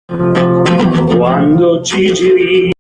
Quando ci giri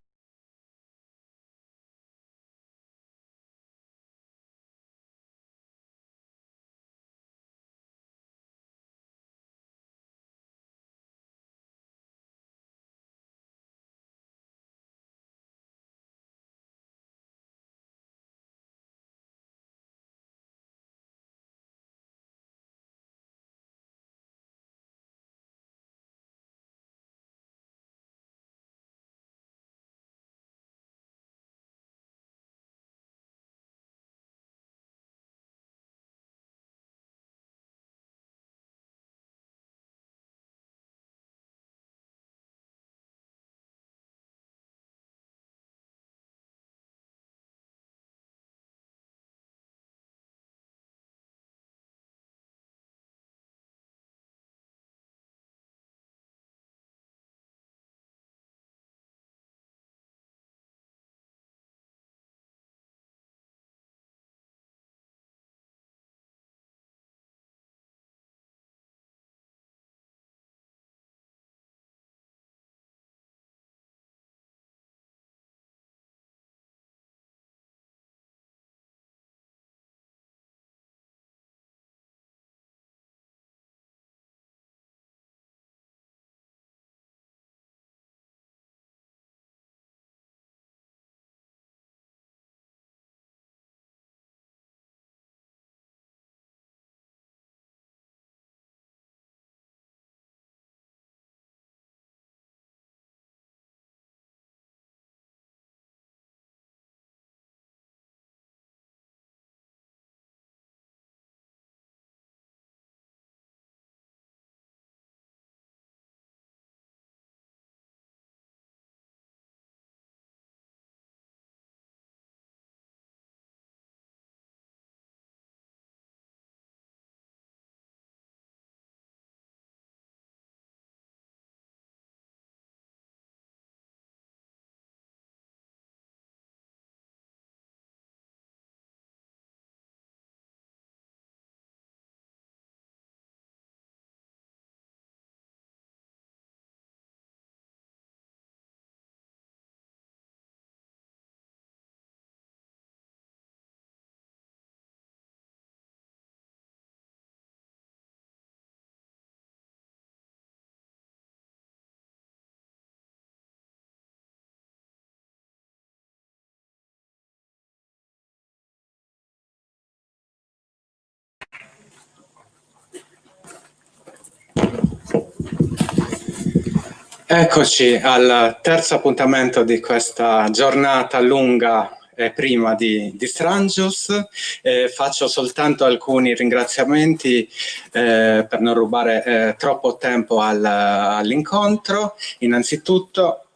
Eccoci al terzo appuntamento di questa giornata lunga e prima di Strangius. Faccio soltanto alcuni ringraziamenti per non rubare troppo tempo all'incontro. Innanzitutto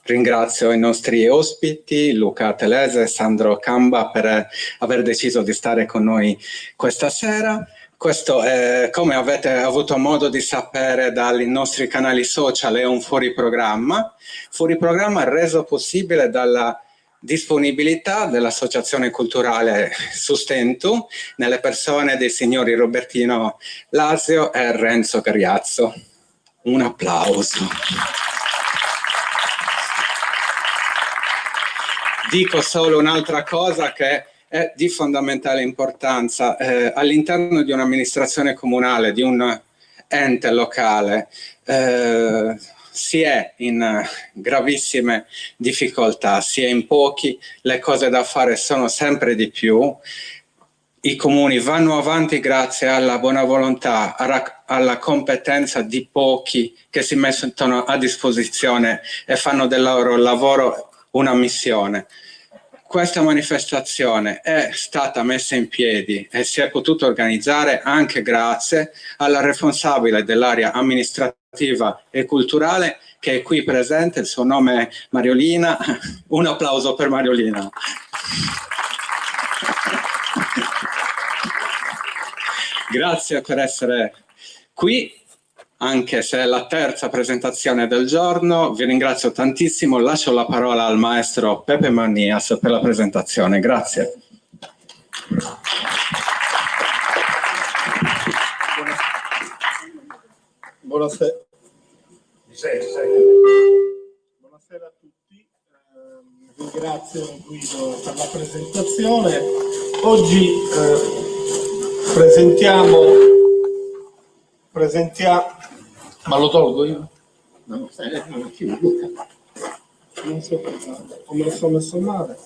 ringrazio i nostri ospiti, Luca Telese e Sandro Camba, per aver deciso di stare con noi questa sera. Questo, come avete avuto modo di sapere dai nostri canali social, è un fuoriprogramma reso possibile dalla disponibilità dell'Associazione Culturale Sustentu nelle persone dei signori Robertino Lasio e Renzo Gariazzo. Un applauso. Dico solo un'altra cosa che è di fondamentale importanza. All'interno di un'amministrazione comunale, di un ente locale, si è in gravissime difficoltà, si è in pochi, le cose da fare sono sempre di più. I comuni vanno avanti grazie alla buona volontà, alla competenza di pochi che si mettono a disposizione e fanno del loro lavoro una missione. Questa manifestazione è stata messa in piedi e si è potuta organizzare anche grazie alla responsabile dell'area amministrativa e culturale che è qui presente, il suo nome è Mariolina. Un applauso per Mariolina. Grazie per essere qui, anche se è la terza presentazione del giorno. Vi ringrazio tantissimo. Lascio la parola al maestro Pepe Manias per la presentazione. Grazie. Buonasera. Buonasera a tutti, ringrazio Guido per la presentazione. Oggi presentiamo, ma lo tolgo io? No, non so come lo sono messo male.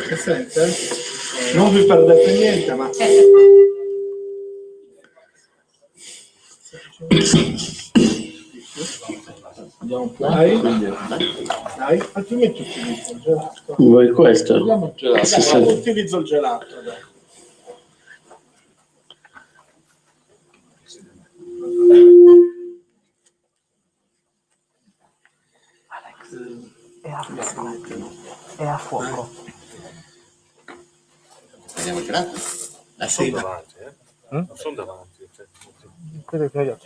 Si sente? Non vi perdete niente, ma andiamo un po'. Dai, altrimenti utilizzo il gelato. Vuoi questo? Il gelato. Utilizzo il gelato. Dai. È a fuoco. Andiamo gelato? La Sono sera. davanti, Non sono davanti. Credo che io.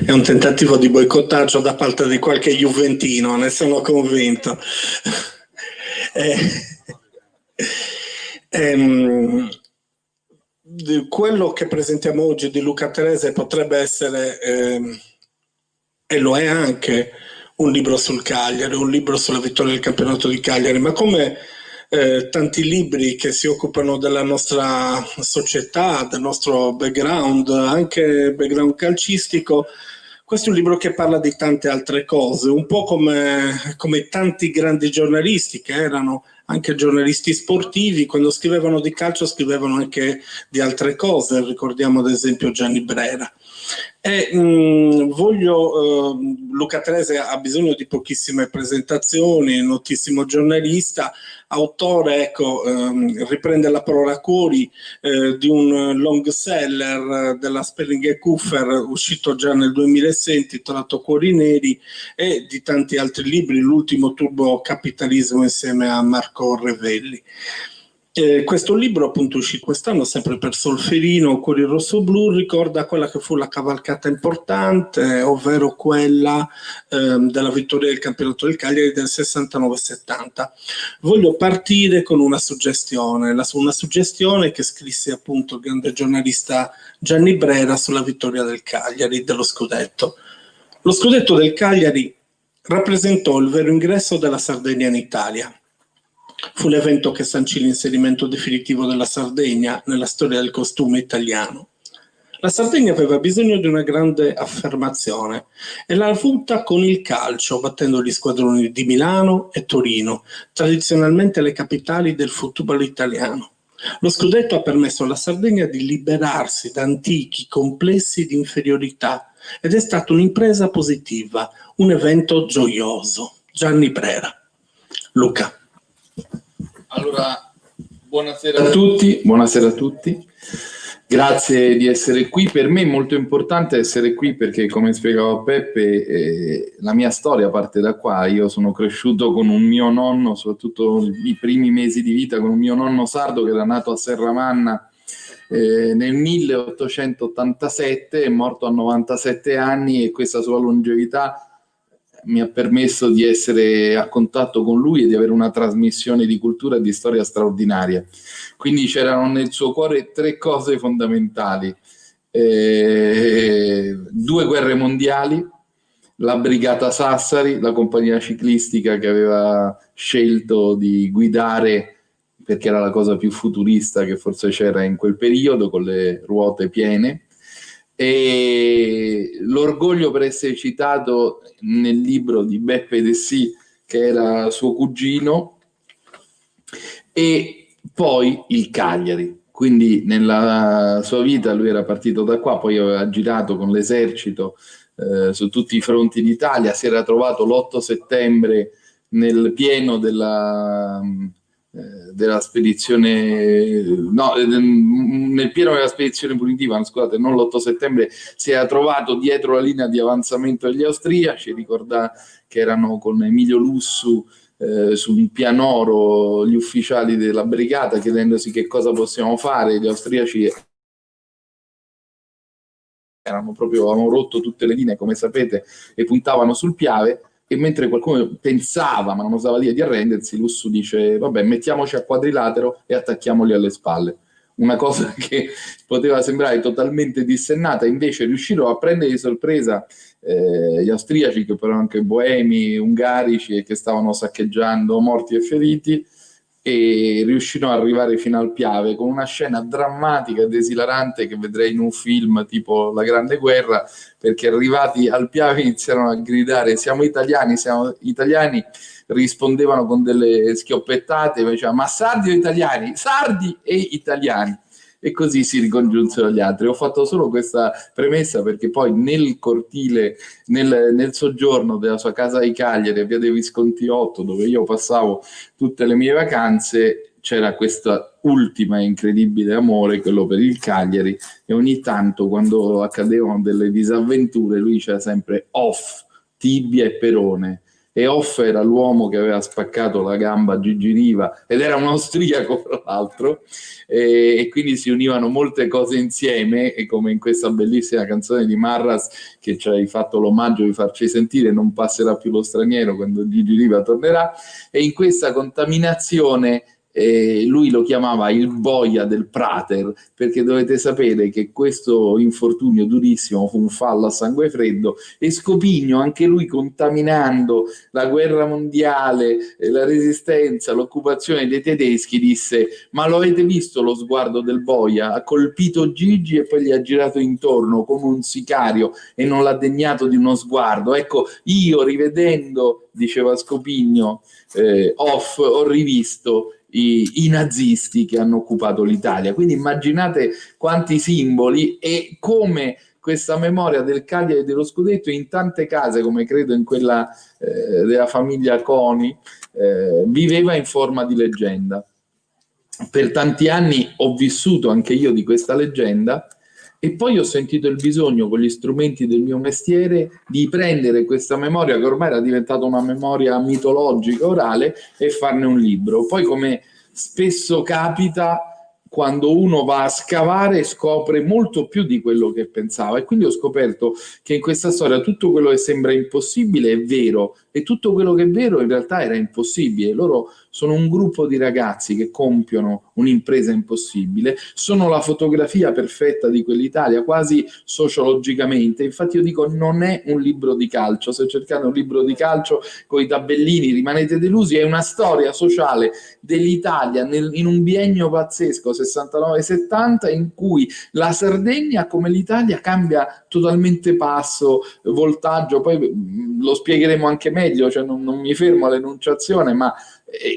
È un tentativo di boicottaggio da parte di qualche juventino, ne sono convinto. Quello che presentiamo oggi di Luca Telese potrebbe essere, e lo è anche, un libro sul Cagliari, un libro sulla vittoria del campionato di Cagliari, ma come tanti libri che si occupano della nostra società, del nostro background, anche background calcistico, questo è un libro che parla di tante altre cose, un po' come tanti grandi giornalisti che erano anche giornalisti sportivi, quando scrivevano di calcio scrivevano anche di altre cose, ricordiamo ad esempio Gianni Brera. Luca Telese ha bisogno di pochissime presentazioni, notissimo giornalista, autore, riprende la parola Cuori di un long seller della Spelling & Cooper uscito già nel 2006 intitolato Cuori Neri, e di tanti altri libri, l'ultimo Turbo Capitalismo insieme a Marco Revelli. Questo libro appunto uscito quest'anno sempre per Solferino, Cuori Rosso Blu, ricorda quella che fu la cavalcata importante, ovvero quella della vittoria del campionato del Cagliari del 69-70. Voglio partire con una suggestione che scrisse appunto il grande giornalista Gianni Brera sulla vittoria del Cagliari, dello scudetto. Lo scudetto del Cagliari rappresentò il vero ingresso della Sardegna in Italia. Fu l'evento che sancì l'inserimento definitivo della Sardegna nella storia del costume italiano. La Sardegna aveva bisogno di una grande affermazione e l'ha avuta con il calcio, battendo gli squadroni di Milano e Torino, tradizionalmente le capitali del football italiano. Lo scudetto ha permesso alla Sardegna di liberarsi da antichi complessi di inferiorità ed è stata un'impresa positiva, un evento gioioso. Gianni Brera. Luca. Allora, buonasera a tutti, grazie di essere qui. Per me è molto importante essere qui perché, come spiegava Peppe, la mia storia parte da qua. Io sono cresciuto con un mio nonno, soprattutto i primi mesi di vita, con un mio nonno sardo che era nato a Serramanna nel 1887, è morto a 97 anni e questa sua longevità mi ha permesso di essere a contatto con lui e di avere una trasmissione di cultura e di storia straordinaria. Quindi c'erano nel suo cuore tre cose fondamentali: 2 guerre mondiali, la Brigata Sassari, la compagnia ciclistica che aveva scelto di guidare perché era la cosa più futurista che forse c'era in quel periodo, con le ruote piene, e l'orgoglio per essere citato nel libro di Beppe Dessì, che era suo cugino, e poi il Cagliari. Quindi nella sua vita lui era partito da qua, poi aveva girato con l'esercito su tutti i fronti d'Italia, si era trovato l'8 settembre nel pieno della spedizione, no, nel pieno della spedizione punitiva, scusate, non l'8 settembre, si era trovato dietro la linea di avanzamento degli austriaci. Ricorda che erano con Emilio Lussu su un pianoro gli ufficiali della brigata chiedendosi che cosa possiamo fare. Gli austriaci avevano rotto tutte le linee, come sapete, e puntavano sul Piave, e mentre qualcuno pensava, ma non osava dire, di arrendersi, Lussu dice vabbè, mettiamoci a quadrilatero e attacchiamoli alle spalle. Una cosa che poteva sembrare totalmente dissennata, invece riuscirono a prendere di sorpresa gli austriaci, che però anche boemi, ungarici, e che stavano saccheggiando morti e feriti, e riuscirono ad arrivare fino al Piave con una scena drammatica ed esilarante che vedrei in un film tipo La Grande Guerra, perché arrivati al Piave iniziarono a gridare siamo italiani, rispondevano con delle schioppettate, dicevano ma sardi o italiani? Sardi e italiani. E così si ricongiunsero gli altri. Ho fatto solo questa premessa perché poi nel cortile, nel soggiorno della sua casa di Cagliari, a via dei Visconti 8, dove io passavo tutte le mie vacanze, c'era questa ultima incredibile amore, quello per il Cagliari, e ogni tanto quando accadevano delle disavventure lui diceva sempre off, tibia e perone. E Hoff era l'uomo che aveva spaccato la gamba a Gigi Riva, ed era un austriaco tra l'altro, e quindi si univano molte cose insieme, e come in questa bellissima canzone di Marras che ci hai fatto l'omaggio di farci sentire, non passerà più lo straniero quando Gigi Riva tornerà, e in questa contaminazione lui lo chiamava il boia del Prater, perché dovete sapere che questo infortunio durissimo fu un fallo a sangue freddo, e Scopigno, anche lui contaminando la guerra mondiale, la resistenza, l'occupazione dei tedeschi, disse ma lo avete visto lo sguardo del boia? Ha colpito Gigi e poi gli ha girato intorno come un sicario e non l'ha degnato di uno sguardo. Ecco, io rivedendo, diceva Scopigno, Hoff, ho rivisto i nazisti che hanno occupato l'Italia. Quindi immaginate quanti simboli, e come questa memoria del Cagliari e dello scudetto in tante case, come credo in quella della famiglia Coni, viveva in forma di leggenda. Per tanti anni ho vissuto anche io di questa leggenda, e poi ho sentito il bisogno, con gli strumenti del mio mestiere, di prendere questa memoria, che ormai era diventata una memoria mitologica orale, e farne un libro. Poi, come spesso capita, quando uno va a scavare scopre molto più di quello che pensava, e quindi ho scoperto che in questa storia tutto quello che sembra impossibile è vero, e tutto quello che è vero in realtà era impossibile. Loro sono un gruppo di ragazzi che compiono un'impresa impossibile, sono la fotografia perfetta di quell'Italia, quasi sociologicamente. Infatti io dico, non è un libro di calcio, se cercate un libro di calcio con i tabellini rimanete delusi, è una storia sociale dell'Italia in un biennio pazzesco, 69-70, in cui la Sardegna, come l'Italia, cambia totalmente passo, voltaggio. Poi lo spiegheremo anche meglio, cioè non mi fermo all'enunciazione, ma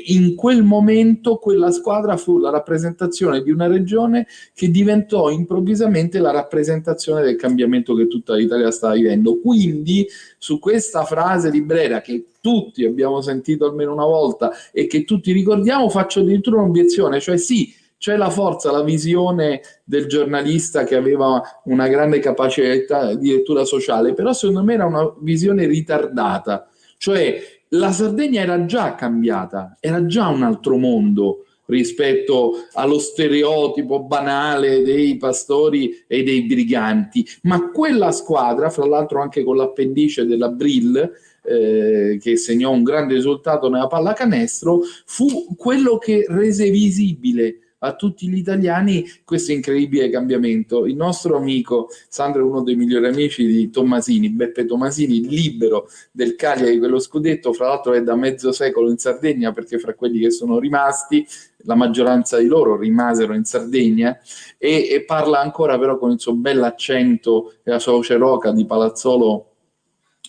in quel momento quella squadra fu la rappresentazione di una regione che diventò improvvisamente la rappresentazione del cambiamento che tutta l'Italia stava vivendo. Quindi su questa frase di Brera, che tutti abbiamo sentito almeno una volta e che tutti ricordiamo, faccio addirittura un'obiezione, cioè sì, c'è la forza, la visione del giornalista che aveva una grande capacità di lettura sociale, però secondo me era una visione ritardata, cioè la Sardegna era già cambiata, era già un altro mondo rispetto allo stereotipo banale dei pastori e dei briganti, ma quella squadra, fra l'altro anche con l'appendice della Brill, che segnò un grande risultato nella pallacanestro, fu quello che rese visibile a tutti gli italiani questo incredibile cambiamento. Il nostro amico Sandro è uno dei migliori amici di Tommasini, Beppe Tommasini, libero del Cagliari, quello scudetto, fra l'altro è da mezzo secolo in Sardegna, perché fra quelli che sono rimasti, la maggioranza di loro rimasero in Sardegna, e parla ancora però con il suo bell'accento e la sua voce roca di Palazzolo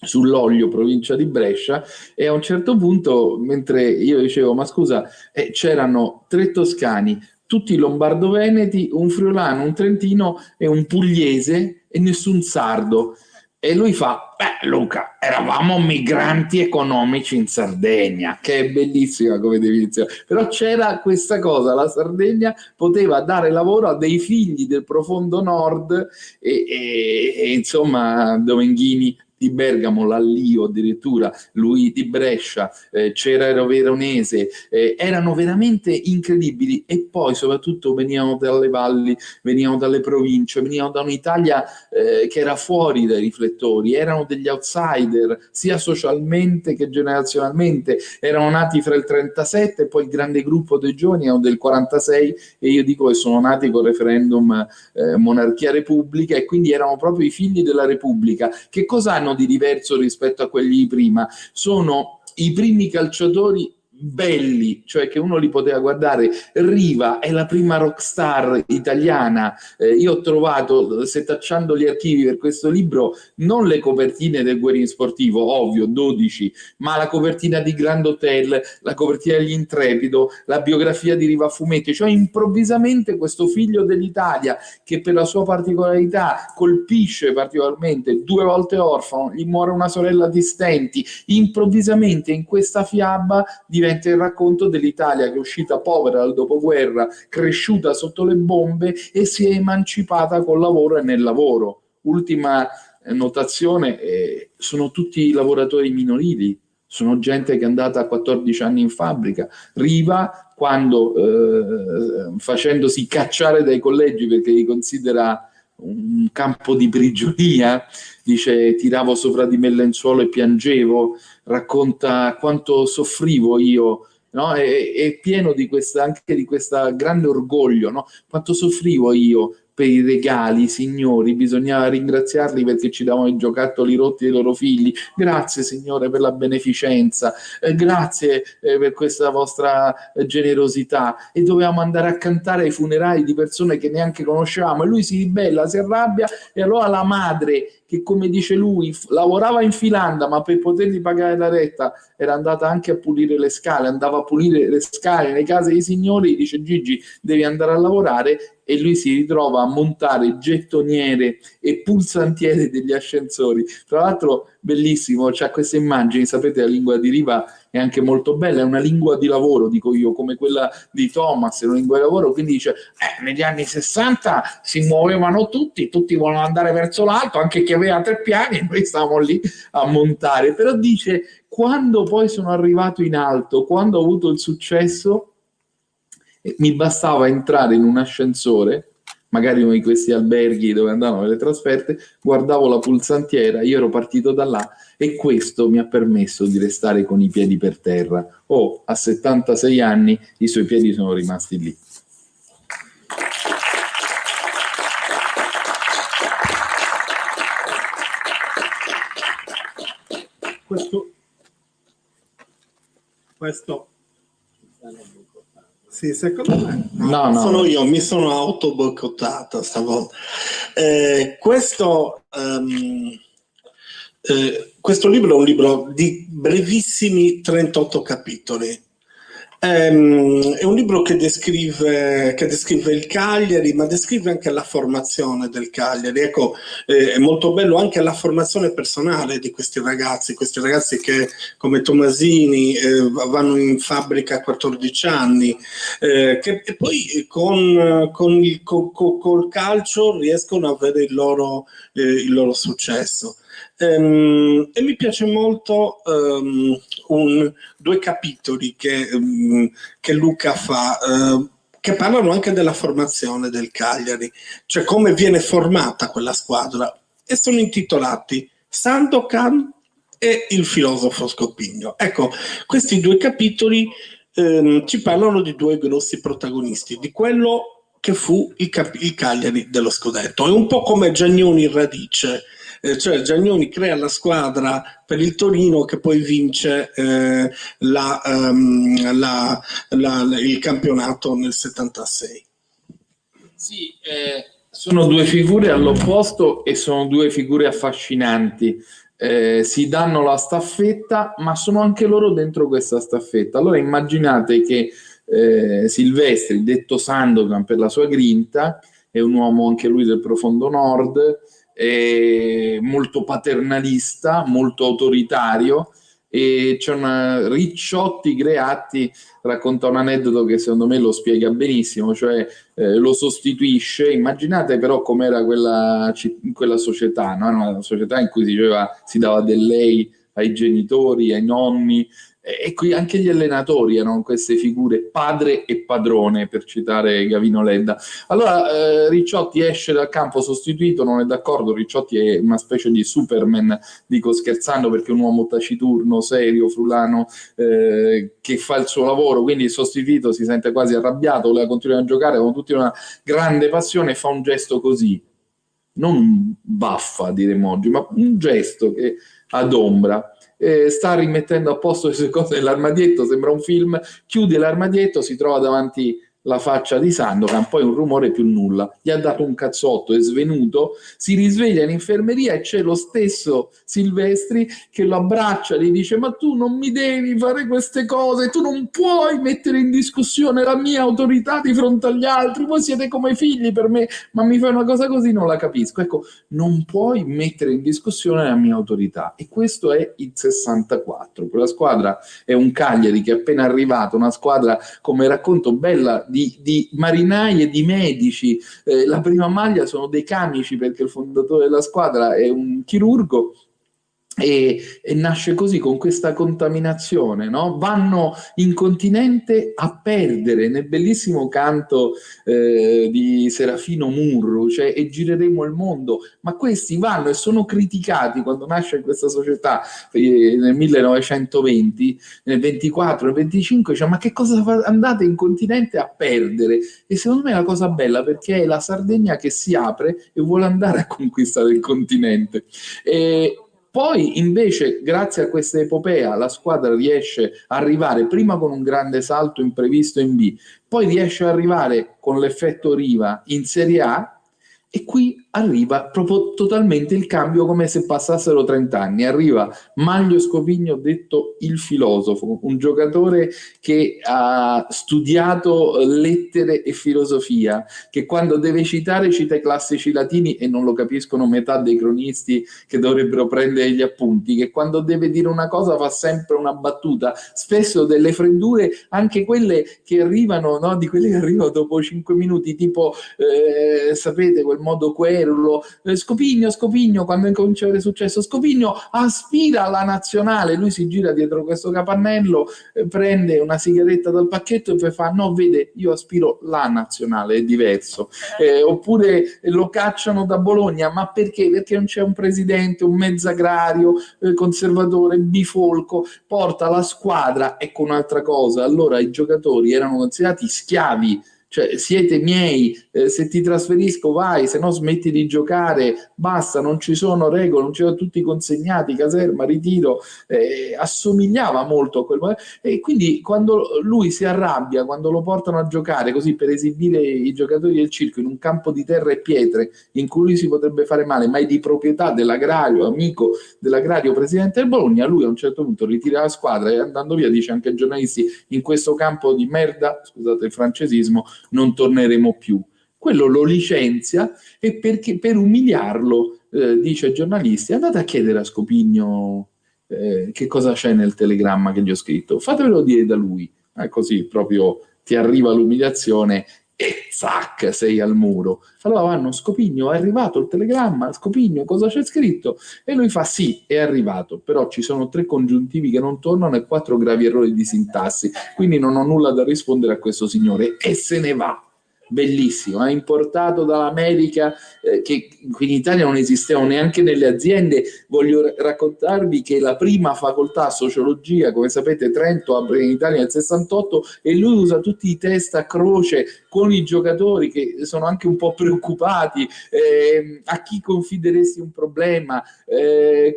sull'Oglio, provincia di Brescia. E a un certo punto, mentre io dicevo ma scusa, c'erano 3 toscani, tutti lombardo-veneti, un friulano, un trentino e un pugliese, e nessun sardo. E lui fa, Luca, eravamo migranti economici in Sardegna, che è bellissima come definizione, però c'era questa cosa, la Sardegna poteva dare lavoro a dei figli del profondo nord, e insomma Domenghini di Bergamo, l'Allio addirittura, lui di Brescia, c'era Veronese, erano veramente incredibili, e poi soprattutto venivano dalle valli, venivano dalle province, venivano da un'Italia che era fuori dai riflettori, erano degli outsider sia socialmente che generazionalmente, erano nati fra il 37 e poi il grande gruppo dei giovani erano del 46, e io dico che sono nati col referendum monarchia repubblica, e quindi erano proprio i figli della Repubblica. Che cosa hanno di diverso rispetto a quelli di prima? Sono i primi calciatori belli, cioè che uno li poteva guardare. Riva è la prima rockstar italiana. Io ho trovato, setacciando gli archivi per questo libro, non le copertine del Guerin Sportivo, ovvio, 12, ma la copertina di Grand Hotel, la copertina degli Intrepido, la biografia di Riva Fumetti, cioè improvvisamente questo figlio dell'Italia, che per la sua particolarità colpisce particolarmente, 2 volte orfano, gli muore una sorella di stenti, improvvisamente in questa fiaba diventa il racconto dell'Italia che è uscita povera dal dopoguerra, cresciuta sotto le bombe e si è emancipata col lavoro e nel lavoro. Ultima notazione, sono tutti lavoratori minorili, sono gente che è andata a 14 anni in fabbrica. Riva, quando facendosi cacciare dai collegi perché li considera un campo di prigionia, dice: tiravo sopra di me il lenzuolo e piangevo, racconta quanto soffrivo io, no? È pieno di questa, anche di questo grande orgoglio, no? Quanto soffrivo io per i regali, signori, bisognava ringraziarli perché ci davano i giocattoli rotti dei loro figli. Grazie Signore per la beneficenza, grazie per questa vostra generosità. E dovevamo andare a cantare ai funerali di persone che neanche conoscevamo, e lui si ribella, si arrabbia, e allora la madre, che come dice lui lavorava in filanda ma per potergli pagare la retta era andata anche a pulire le scale, andava a pulire le scale nelle case dei signori, dice: Gigi, devi andare a lavorare. E lui si ritrova a montare gettoniere e pulsantiere degli ascensori. Tra l'altro bellissimo, c'ha queste immagini, sapete, la lingua di Riva è anche molto bella, è una lingua di lavoro, dico io, come quella di Thomas, è una lingua di lavoro, quindi dice: negli anni 60 si muovevano tutti volevano andare verso l'alto, anche chi aveva 3 piani, e noi stavamo lì a montare. Però dice: quando poi sono arrivato in alto, quando ho avuto il successo, mi bastava entrare in un ascensore, magari uno di questi alberghi dove andavano le trasferte, guardavo la pulsantiera, io ero partito da là, e questo mi ha permesso di restare con i piedi per terra. A 76 anni i suoi piedi sono rimasti lì. Questo sì, secondo me no. Sono io, mi sono autoboicottato stavolta. Questo libro è un libro di brevissimi 38 capitoli. È un libro che descrive il Cagliari, ma descrive anche la formazione del Cagliari. Ecco, è molto bello anche la formazione personale di questi ragazzi che, come Tomasini, vanno in fabbrica a 14 anni, e poi col calcio riescono a avere il loro successo. E mi piace molto 2 capitoli che Luca fa, che parlano anche della formazione del Cagliari, cioè come viene formata quella squadra, e sono intitolati Sandokan e il filosofo Scopigno. Ecco, questi 2 capitoli ci parlano di 2 grossi protagonisti, di quello che fu il Cagliari dello scudetto. È un po' come Giannoni in radice. Cioè Giannoni crea la squadra per il Torino che poi vince il campionato nel 76. Sì, sono 2 figure all'opposto e sono 2 figure affascinanti. Si danno la staffetta, ma sono anche loro dentro questa staffetta. Allora immaginate che Silvestri, detto Sandokan per la sua grinta, è un uomo anche lui del profondo nord, molto paternalista, molto autoritario, e c'è una Ricciotti Greatti racconta un aneddoto che secondo me lo spiega benissimo, cioè lo sostituisce. Immaginate però com'era quella società, no? Una società in cui si dava del lei ai genitori, ai nonni, e qui anche gli allenatori erano queste figure, padre e padrone, per citare Gavino Ledda. Allora Ricciotti esce dal campo sostituito, non è d'accordo. Ricciotti è una specie di Superman, dico scherzando, perché è un uomo taciturno, serio, frulano, che fa il suo lavoro, quindi il sostituito si sente quasi arrabbiato, voleva continuare a giocare con tutta una grande passione e fa un gesto così, non baffa diremmo oggi, ma un gesto che adombra. Sta rimettendo a posto le sue cose nell'armadietto, sembra un film, chiude l'armadietto, si trova davanti la faccia di Sandokan, poi un rumore più nulla, gli ha dato un cazzotto, è svenuto, si risveglia in infermeria e c'è lo stesso Silvestri che lo abbraccia, gli dice: ma tu non mi devi fare queste cose, tu non puoi mettere in discussione la mia autorità di fronte agli altri, voi siete come figli per me, ma mi fai una cosa così, non la capisco. Ecco, non puoi mettere in discussione la mia autorità. E questo è il 64. Quella squadra è un Cagliari che è appena arrivato, una squadra, come racconto, bella di marinai e di medici. La prima maglia sono dei camici, perché il fondatore della squadra è un chirurgo, e nasce così, con questa contaminazione, no? Vanno in continente a perdere, nel bellissimo canto di Serafino Murru, cioè e gireremo il mondo, ma questi vanno e sono criticati quando nasce questa società nel 1920, nel 24, nel 25, cioè ma che cosa andate in continente a perdere? E secondo me è la cosa bella, perché è la Sardegna che si apre e vuole andare a conquistare il continente. Poi invece, grazie a questa epopea, la squadra riesce a arrivare prima con un grande salto imprevisto in B, poi riesce ad arrivare con l'effetto Riva in Serie A, e qui arriva proprio totalmente il cambio, come se passassero 30 anni. Arriva Manlio Scopigno, detto il filosofo, un giocatore che ha studiato lettere e filosofia, che quando deve citare cita i classici latini e non lo capiscono metà dei cronisti che dovrebbero prendere gli appunti, che quando deve dire una cosa fa sempre una battuta, spesso delle freddure, anche quelle che arrivano, no? Di quelle che arrivano dopo 5 minuti, tipo sapete quel modo querulo, Scopigno, quando incomincia a avere successo, Scopigno aspira alla nazionale, lui si gira dietro questo capannello, prende una sigaretta dal pacchetto e poi fa: no, vede, io aspiro la nazionale, è diverso. Oppure lo cacciano da Bologna, ma perché? Perché non c'è un presidente, un mezzagrario, conservatore, bifolco, porta la squadra. Ecco un'altra cosa, allora i giocatori erano considerati schiavi, cioè siete miei, se ti trasferisco vai, se no smetti di giocare, basta, non ci sono regole, non ci sono tutti consegnati, caserma, ritiro. Assomigliava molto a quel momento, e quindi quando lui si arrabbia, quando lo portano a giocare così per esibire i giocatori del circo in un campo di terra e pietre in cui lui si potrebbe fare male, ma è di proprietà dell'agrario, amico dell'agrario, presidente del Bologna, lui a un certo punto ritira la squadra e andando via dice anche ai giornalisti: in questo campo di merda, scusate il francesismo, non torneremo più. Quello lo licenzia, e perché per umiliarlo dice ai giornalisti: andate a chiedere a Scopigno che cosa c'è nel telegramma che gli ho scritto, fatevelo dire da lui. Così proprio ti arriva l'umiliazione e zac, sei al muro. Allora vanno: Scopigno, è arrivato il telegramma, Scopigno, cosa c'è scritto? E lui fa: sì, è arrivato, però ci sono 3 congiuntivi che non tornano e 4 gravi errori di sintassi, quindi non ho nulla da rispondere a questo signore, e se ne va. Bellissimo, ha importato dall'America, che qui in Italia non esistevano neanche nelle aziende. Voglio raccontarvi che la prima facoltà sociologia, come sapete, Trento apre in Italia nel 68, e lui usa tutti i test a croce con i giocatori che sono anche un po' preoccupati: a chi confideresti un problema,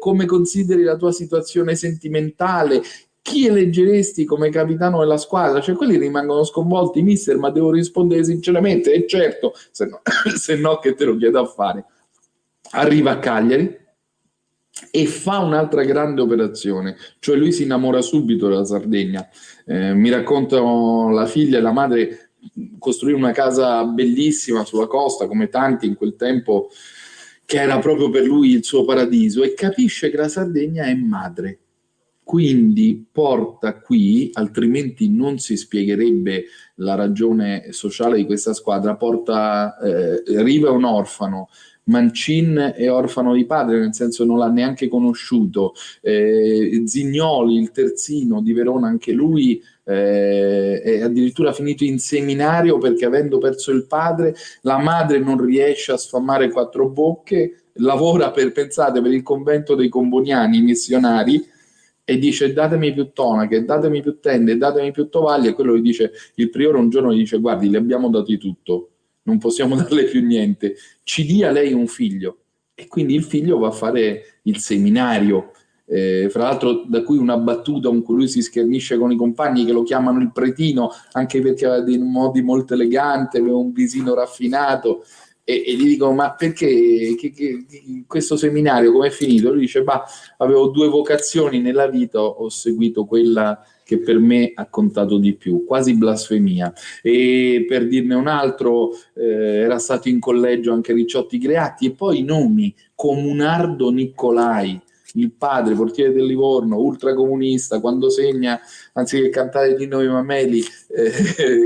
come consideri la tua situazione sentimentale, chi eleggeresti come capitano della squadra? Cioè quelli rimangono sconvolti: mister, ma devo rispondere sinceramente? E certo, se no che te lo chiedo a fare. Arriva a Cagliari e fa un'altra grande operazione, cioè lui si innamora subito della Sardegna. Mi raccontano la figlia e la madre costruire una casa bellissima sulla costa, come tanti in quel tempo, che era proprio per lui il suo paradiso, e capisce che la Sardegna è madre. quindi porta qui, altrimenti non si spiegherebbe la ragione sociale di questa squadra, porta Riva è un orfano, Mancin è orfano di padre, nel senso non l'ha neanche conosciuto, Zignoli, il terzino di Verona, anche lui è addirittura finito in seminario perché avendo perso il padre, la madre non riesce a sfamare 4 bocche, lavora pensate, per il convento dei Comboniani missionari, e dice datemi più tonache, datemi più tende, datemi più tovaglie, e quello gli dice, il priore un giorno gli dice guardi, le abbiamo dati tutto, non possiamo darle più niente, ci dia lei un figlio. E quindi il figlio va a fare il seminario, fra l'altro da cui una battuta con cui lui si schernisce con i compagni che lo chiamano il pretino, anche perché aveva dei modi molto eleganti, aveva un visino raffinato, e gli dicono ma perché questo seminario com'è finito? Lui dice bah, avevo 2 vocazioni nella vita, ho seguito quella che per me ha contato di più, quasi blasfemia. E per dirne un altro, era stato in collegio anche Ricciotti Greatti, e poi i nomi: Comunardo Nicolai, il padre, portiere del Livorno, ultracomunista, quando segna, anziché cantare l'inno dei Mameli,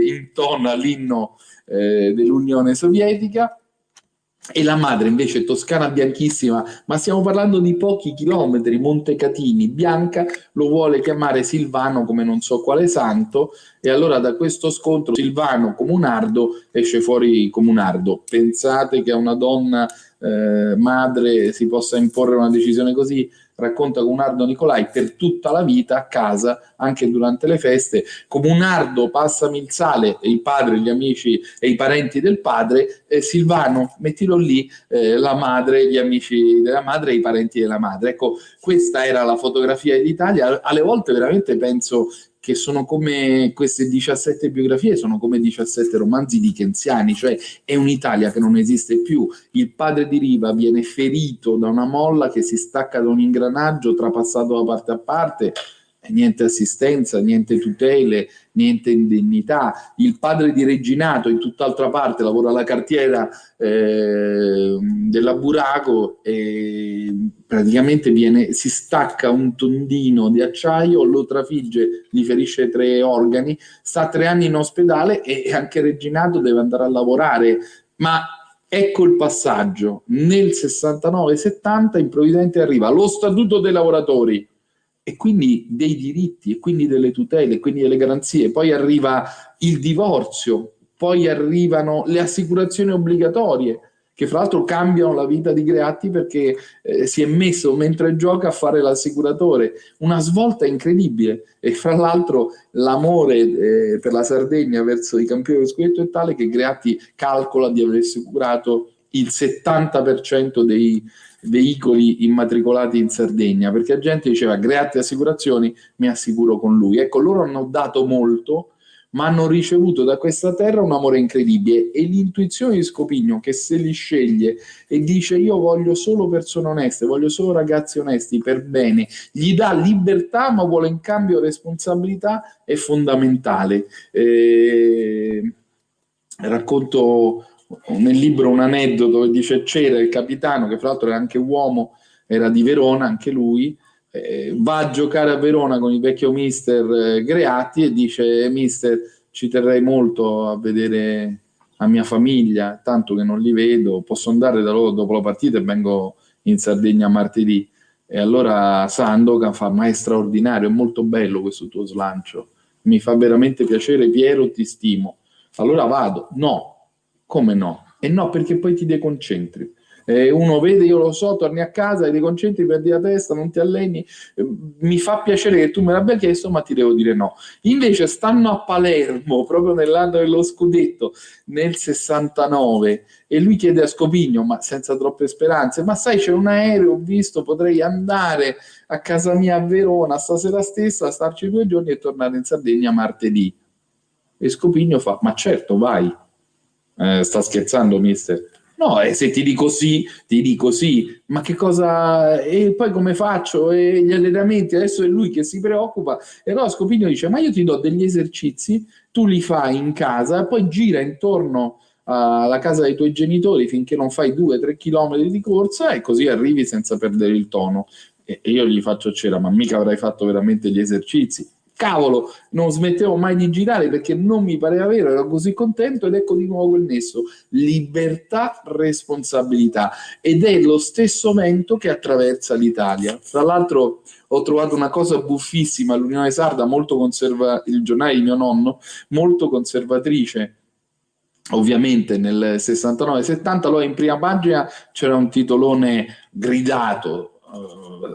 intona l'inno dell'Unione Sovietica. E la madre invece toscana bianchissima, ma stiamo parlando di pochi chilometri, Montecatini, bianca, lo vuole chiamare Silvano come non so quale santo, e allora da questo scontro Silvano Comunardo esce fuori Comunardo. Pensate che a una donna madre si possa imporre una decisione così? Racconta Comunardo Nicolai, per tutta la vita a casa, anche durante le feste, Comunardo passami il sale, e il padre, gli amici e i parenti del padre, Silvano mettilo lì, la madre, gli amici della madre e i parenti della madre. Ecco, questa era la fotografia d'Italia. Alle volte veramente penso che sono come queste 17 biografie, sono come 17 romanzi dickensiani, cioè è un'Italia che non esiste più. Il padre di Riva viene ferito da una molla che si stacca da un ingranaggio, trapassato da parte a parte, niente assistenza, niente tutele, niente indennità. Il padre di Reginato in tutt'altra parte lavora alla cartiera della Burago e praticamente si stacca un tondino di acciaio, lo trafigge, gli ferisce 3 organi, sta 3 anni in ospedale e anche Reginato deve andare a lavorare. Ma ecco il passaggio: nel 69-70 improvvisamente arriva lo Statuto dei lavoratori, e quindi dei diritti, e quindi delle tutele, e quindi delle garanzie. Poi arriva il divorzio, poi arrivano le assicurazioni obbligatorie, che fra l'altro cambiano la vita di Greatti perché si è messo mentre gioca a fare l'assicuratore. Una svolta incredibile. E fra l'altro l'amore per la Sardegna verso i campioni dello scudetto è tale che Greatti calcola di aver assicurato il 70% dei veicoli immatricolati in Sardegna, perché la gente diceva Greatti Assicurazioni, mi assicuro con lui. Ecco, loro hanno dato molto, ma hanno ricevuto da questa terra un amore incredibile, e l'intuizione di Scopigno, che se li sceglie e dice io voglio solo persone oneste, voglio solo ragazzi onesti per bene, gli dà libertà ma vuole in cambio responsabilità, è fondamentale. Racconto nel libro un aneddoto dove dice c'era il capitano, che fra l'altro era anche uomo, era di Verona anche lui, va a giocare a Verona con il vecchio mister Greatti e dice mister, ci terrei molto a vedere la mia famiglia, tanto che non li vedo, posso andare da loro dopo la partita e vengo in Sardegna martedì. E allora Sandokan fa: ma è straordinario, è molto bello questo tuo slancio, mi fa veramente piacere Piero, ti stimo. Allora vado. No. Come no? E no, perché poi ti deconcentri. Uno vede, io lo so, torni a casa, ti deconcentri, perdi la testa, non ti alleni. Mi fa piacere che tu me l'abbia chiesto, ma ti devo dire no. Invece stanno a Palermo, proprio nell'anno dello scudetto, nel 69, e lui chiede a Scopigno, ma senza troppe speranze, ma sai c'è un aereo, ho visto, potrei andare a casa mia a Verona stasera stessa, starci 2 giorni e tornare in Sardegna martedì. E Scopigno fa: ma certo, vai. Sta scherzando mister? No, se ti dico sì, ti dico sì, ma che cosa, e poi come faccio? E gli allenamenti, adesso è lui che si preoccupa. E allora Scopigno dice: ma io ti do degli esercizi, tu li fai in casa, poi gira intorno alla casa dei tuoi genitori finché non fai 2-3 chilometri di corsa, e così arrivi senza perdere il tono. e io gli faccio cera, ma mica avrai fatto veramente gli esercizi. Cavolo, non smettevo mai di girare perché non mi pareva vero, ero così contento, ed ecco di nuovo quel nesso: libertà, responsabilità, ed è lo stesso vento che attraversa l'Italia. Tra l'altro ho trovato una cosa buffissima all'Unione Sarda, molto il giornale di mio nonno, molto conservatrice, ovviamente nel 69-70, allora in prima pagina c'era un titolone gridato: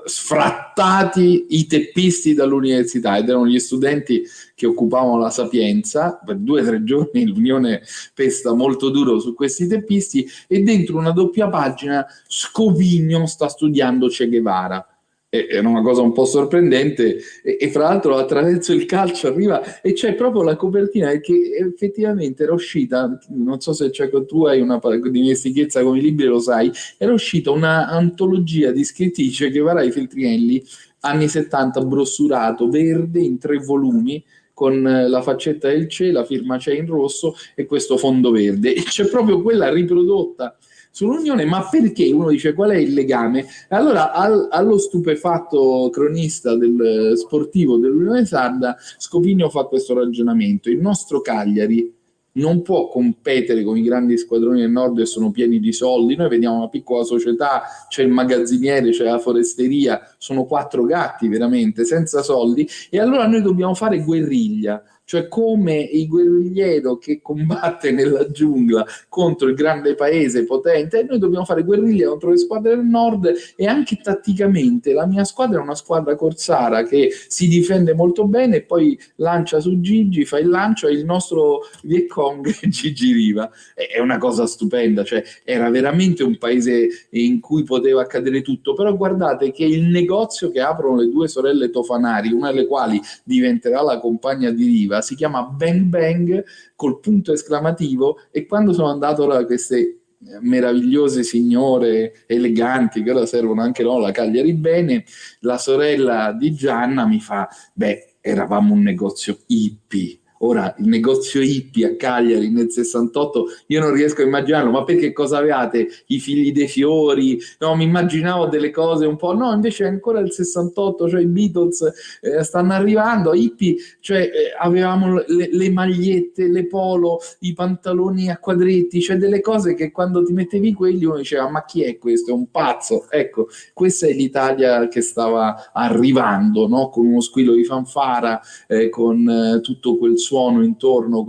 sfrattati i teppisti dall'università, ed erano gli studenti che occupavano la Sapienza. Per 2 o 3 giorni l'Unione pesta molto duro su questi teppisti, e dentro una doppia pagina Scopigno sta studiando Che Guevara. Era una cosa un po' sorprendente, e fra l'altro attraverso il calcio arriva, e c'è proprio la copertina, perché effettivamente era uscita, non so se tu hai una dimestichezza con i libri, lo sai, era uscita una antologia di scritti di Che Guevara e Feltrinelli anni 70, brossurato, verde, in 3 volumi, con la faccetta del Che, la firma Che in rosso e questo fondo verde, e c'è proprio quella riprodotta sull'Unione. Ma perché? Uno dice: qual è il legame? Allora allo stupefatto cronista del sportivo dell'Unione Sarda, Scopigno fa questo ragionamento: il nostro Cagliari non può competere con i grandi squadroni del nord che sono pieni di soldi. Noi vediamo una piccola società, c'è il magazziniere, c'è la foresteria, sono 4 gatti veramente, senza soldi, e allora noi dobbiamo fare guerriglia, cioè come il guerrigliero che combatte nella giungla contro il grande paese potente, e noi dobbiamo fare guerriglia contro le squadre del nord. E anche tatticamente la mia squadra è una squadra corsara che si difende molto bene, e poi lancia su Gigi, fa il lancio, e il nostro Viet Cong Gigi Riva. È una cosa stupenda, cioè era veramente un paese in cui poteva accadere tutto. Però guardate che il negozio che aprono le 2 sorelle Tofanari, una delle quali diventerà la compagna di Riva, si chiama Bang Bang col punto esclamativo, e quando sono andato da queste meravigliose signore eleganti che ora servono anche la Cagliari bene, la sorella di Gianna mi fa: beh, eravamo un negozio hippie. Ora, il negozio hippie a Cagliari nel 68, io non riesco a immaginarlo, ma perché cosa avevate? I figli dei fiori? No, mi immaginavo delle cose un po', no, invece è ancora il 68, cioè i Beatles stanno arrivando, hippie, cioè avevamo le magliette, le polo, i pantaloni a quadretti, cioè delle cose che quando ti mettevi quelli uno diceva: ma chi è questo? È un pazzo. Ecco, questa è l'Italia che stava arrivando, no? Con uno squillo di fanfara, con tutto quel suono intorno,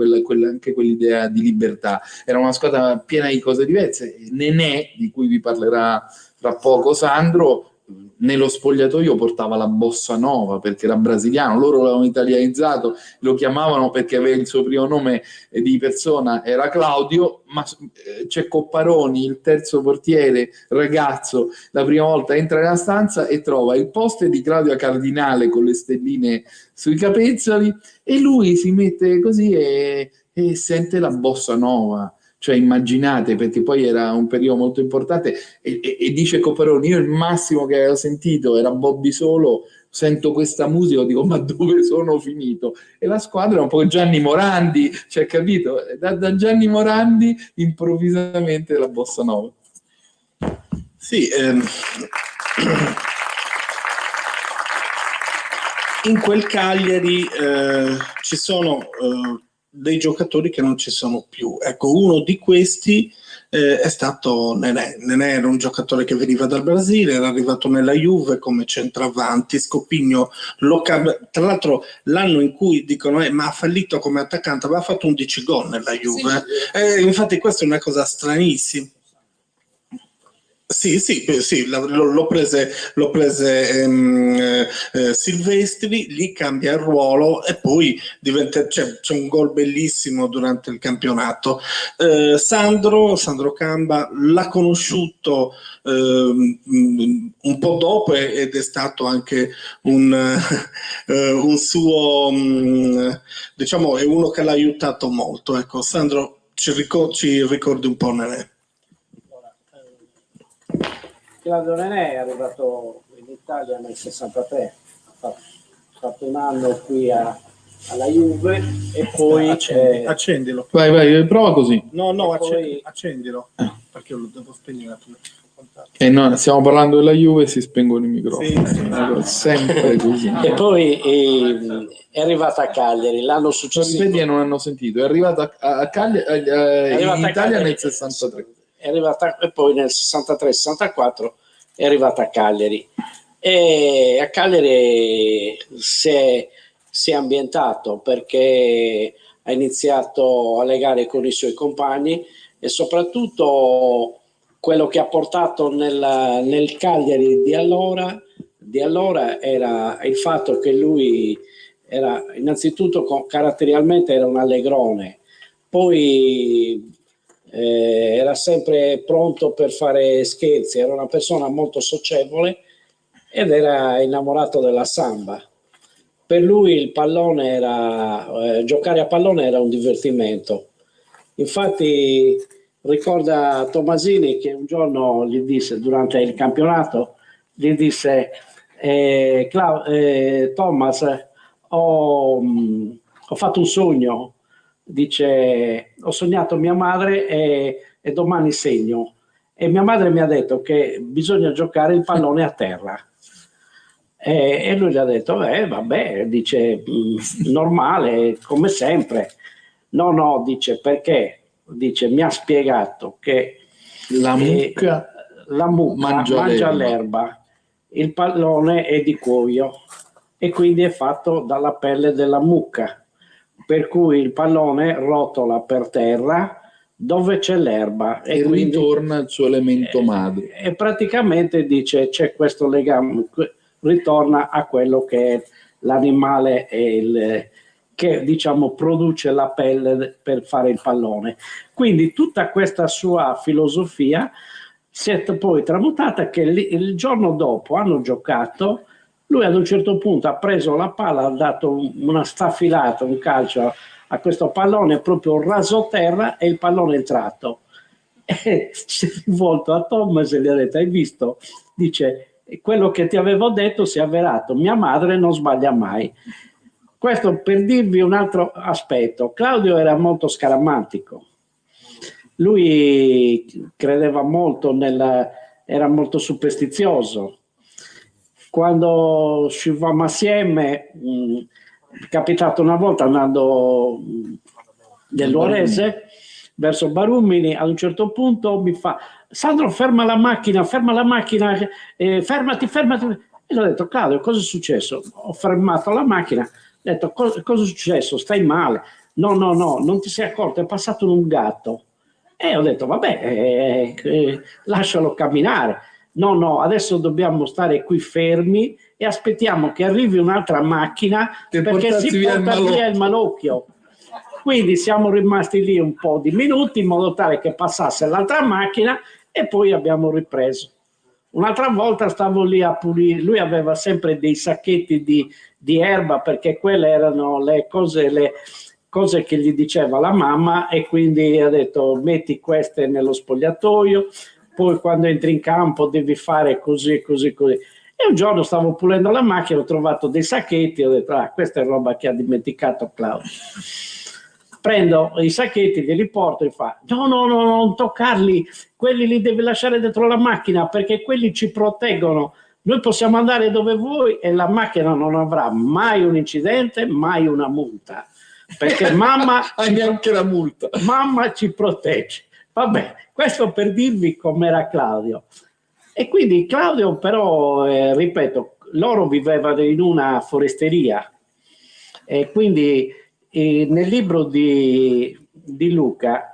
anche quell'idea di libertà. Era una squadra piena di cose diverse. Nenè, di cui vi parlerà fra poco Sandro, nello spogliatoio portava la bossa nova perché era brasiliano, loro l'avevano italianizzato, lo chiamavano perché aveva il suo primo nome di persona, era Claudio, ma c'è Copparoni, il terzo portiere, ragazzo, la prima volta entra nella stanza e trova il poster di Claudio Cardinale con le stelline sui capezzoli, e lui si mette così e sente la bossa nova. Cioè immaginate, perché poi era un periodo molto importante, e dice Copparoni: io il massimo che avevo sentito era Bobby Solo, sento questa musica, dico: ma dove sono finito? E la squadra è un po' Gianni Morandi, cioè, capito? Da Gianni Morandi improvvisamente la bossa nova. Sì, in quel Cagliari ci sono dei giocatori che non ci sono più. Ecco, uno di questi è stato Nenè. Nenè era un giocatore che veniva dal Brasile, era arrivato nella Juve come centravanti. Scopigno tra l'altro l'anno in cui dicono ma ha fallito come attaccante, aveva fatto 11 gol nella Juve. Sì. Infatti questa è una cosa stranissima. Sì, l'ho prese Silvestri, gli cambia il ruolo e poi c'è un gol bellissimo durante il campionato. Sandro Camba l'ha conosciuto un po' dopo, ed è stato anche un suo, diciamo, è uno che l'ha aiutato molto. Ecco, Sandro, ci ricordi un po' Nenè? Claudio Nenè è arrivato in Italia nel 63, ha fatto un anno qui alla Juve e poi accendilo. Vai, prova così. No, accendilo perché lo devo spegnere. E no, stiamo parlando della Juve e si spengono i microfoni. Sì. Sempre così. E poi è arrivata a Cagliari l'anno successivo. Ripeti e non hanno sentito. È arrivata a Cagliari, in Italia nel 63. È arrivata, e poi nel 63-64 è arrivata a Cagliari. E a Cagliari si è ambientato perché ha iniziato a legare con i suoi compagni e soprattutto quello che ha portato nel Cagliari di allora era il fatto che lui era innanzitutto caratterialmente era un allegrone, poi era sempre pronto per fare scherzi, era una persona molto socievole ed era innamorato della samba. Per lui il pallone giocare a pallone era un divertimento. Infatti ricorda Tomasini che un giorno gli disse, durante il campionato, gli disse Thomas, ho fatto un sogno, dice, ho sognato mia madre e domani segno. E mia madre mi ha detto che bisogna giocare il pallone a terra. E lui gli ha detto, vabbè, dice, normale, come sempre. No, dice, perché? Dice, mi ha spiegato che la mucca mangia l'erba, il pallone è di cuoio e quindi è fatto dalla pelle della mucca, per cui il pallone rotola per terra dove c'è l'erba e quindi ritorna al suo elemento madre. E praticamente dice c'è questo legame, ritorna a quello che è l'animale che diciamo produce la pelle per fare il pallone. Quindi tutta questa sua filosofia si è poi tramutata che il giorno dopo hanno giocato, lui ad un certo punto ha preso la palla, ha dato una staffilata, un calcio a questo pallone, proprio raso terra e il pallone è entrato. E si è rivolto a Thomas e gli ha detto, hai visto? Dice, quello che ti avevo detto si è avverato, mia madre non sbaglia mai. Questo per dirvi un altro aspetto. Claudio era molto scaramantico, lui credeva molto era molto superstizioso. Quando uscivamo assieme, è capitato una volta andando nell'Uorese verso Barumini, ad un certo punto mi fa, Sandro ferma la macchina, fermati. E gli ho detto, Claudio, cosa è successo? Ho fermato la macchina, ho detto, cosa è successo? Stai male? No, non ti sei accorto, è passato un gatto. E ho detto, vabbè, lascialo camminare. No, adesso dobbiamo stare qui fermi e aspettiamo che arrivi un'altra macchina perché si porta via il malocchio. Quindi siamo rimasti lì un po' di minuti in modo tale che passasse l'altra macchina e poi abbiamo ripreso. Un'altra volta stavo lì a pulire, lui aveva sempre dei sacchetti di erba perché quelle erano le cose che gli diceva la mamma e quindi ha detto metti queste nello spogliatoio, poi quando entri in campo devi fare così. E un giorno stavo pulendo la macchina, ho trovato dei sacchetti, ho detto questa è roba che ha dimenticato Claudio. Prendo i sacchetti, glieli porto e fa no, non toccarli, quelli li devi lasciare dentro la macchina perché quelli ci proteggono, noi possiamo andare dove vuoi e la macchina non avrà mai un incidente, mai una multa, perché mamma neanche la multa, mamma ci protegge. Vabbè, questo per dirvi com'era Claudio. E quindi Claudio però, ripeto, loro vivevano in una foresteria e quindi nel libro di Luca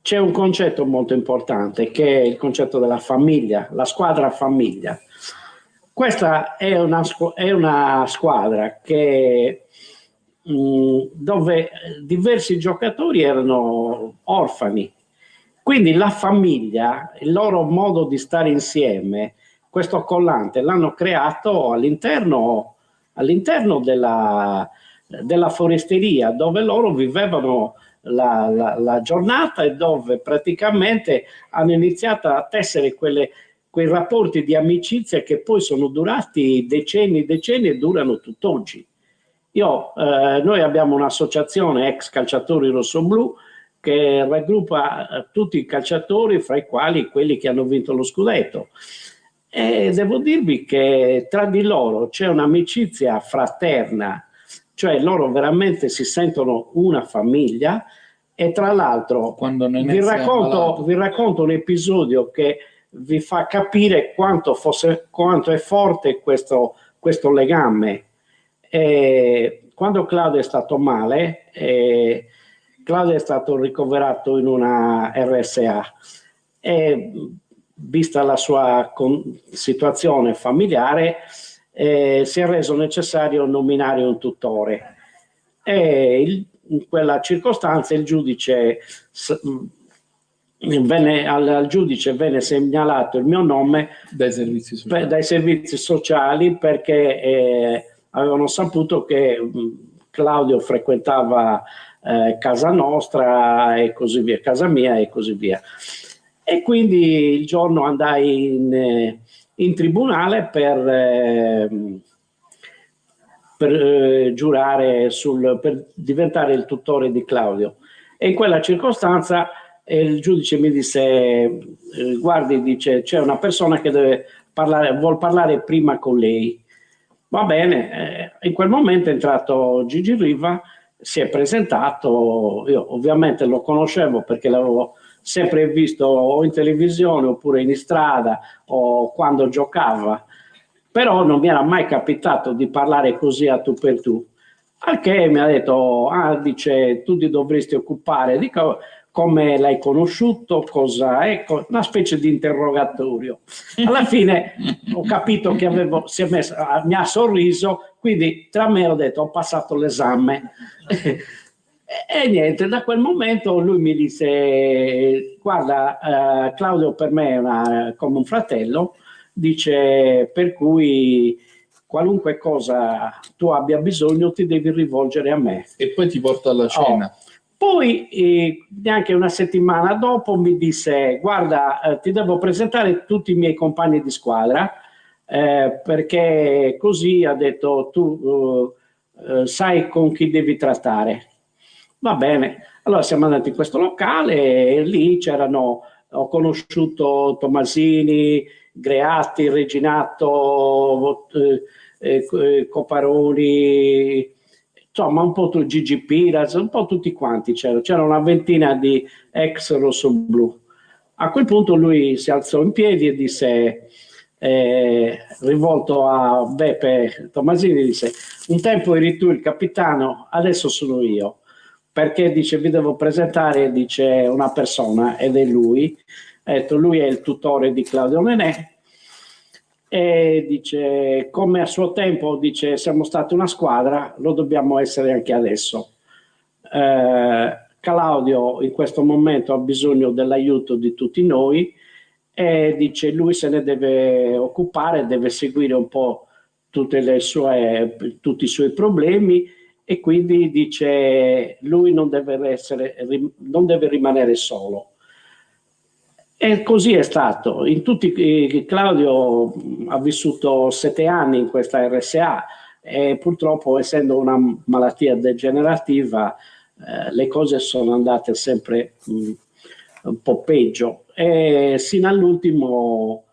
c'è un concetto molto importante che è il concetto della famiglia, la squadra famiglia. Questa è una squadra che dove diversi giocatori erano orfani, quindi la famiglia, il loro modo di stare insieme, questo collante l'hanno creato all'interno della foresteria dove loro vivevano la giornata e dove praticamente hanno iniziato a tessere quei rapporti di amicizia che poi sono durati decenni e durano tutt'oggi. Noi abbiamo un'associazione ex calciatori rossoblù che raggruppa tutti i calciatori, fra i quali quelli che hanno vinto lo scudetto. E devo dirvi che tra di loro c'è un'amicizia fraterna, cioè loro veramente si sentono una famiglia. E tra l'altro vi racconto un episodio che vi fa capire quanto è forte questo legame. Quando Claudio è stato male, Claudio è stato ricoverato in una RSA e, vista la sua situazione familiare, si è reso necessario nominare un tutore. In quella circostanza il giudice al giudice venne segnalato il mio nome dai servizi sociali perché avevano saputo che Claudio frequentava casa nostra e così via, casa mia e così via. E quindi il giorno andai in tribunale per giurare per diventare il tutore di Claudio. E in quella circostanza il giudice mi disse: guardi, dice, c'è una persona che vuol parlare prima con lei. Va bene, in quel momento è entrato Gigi Riva, si è presentato, io ovviamente lo conoscevo perché l'avevo sempre visto o in televisione oppure in strada o quando giocava, però non mi era mai capitato di parlare così a tu per tu. Al che mi ha detto: dice, tu ti dovresti occupare di come l'hai conosciuto, cosa è, una specie di interrogatorio. Alla fine ho capito che mi ha sorriso, quindi tra me ho detto: ho passato l'esame. E niente, da quel momento lui mi disse: guarda, Claudio per me è come un fratello, dice, per cui qualunque cosa tu abbia bisogno ti devi rivolgere a me. E poi ti porto alla cena. Poi neanche una settimana dopo mi disse: guarda, ti devo presentare tutti i miei compagni di squadra, perché così, ha detto, tu sai con chi devi trattare. Va bene, allora siamo andati in questo locale e lì ho conosciuto Tomasini, Greatti, Reginato, Coparoni, insomma un po' Gigi Piras, un po' tutti quanti c'era una ventina di ex rossoblù. A quel punto lui si alzò in piedi e disse, rivolto a Beppe Tomasini, disse: un tempo eri tu il capitano, adesso sono io, perché, dice, vi devo presentare, dice, una persona, ed è lui. Ha detto: lui è il tutore di Claudio Nenè, e dice, come a suo tempo, dice, siamo stati una squadra, lo dobbiamo essere anche adesso. Claudio in questo momento ha bisogno dell'aiuto di tutti noi e, dice, lui se ne deve occupare, deve seguire un po' tutti i suoi problemi, e quindi, dice, lui non deve rimanere solo. E così è stato. Claudio ha vissuto 7 anni in questa RSA e purtroppo, essendo una malattia degenerativa, le cose sono andate sempre un po' peggio, e sino all'ultimo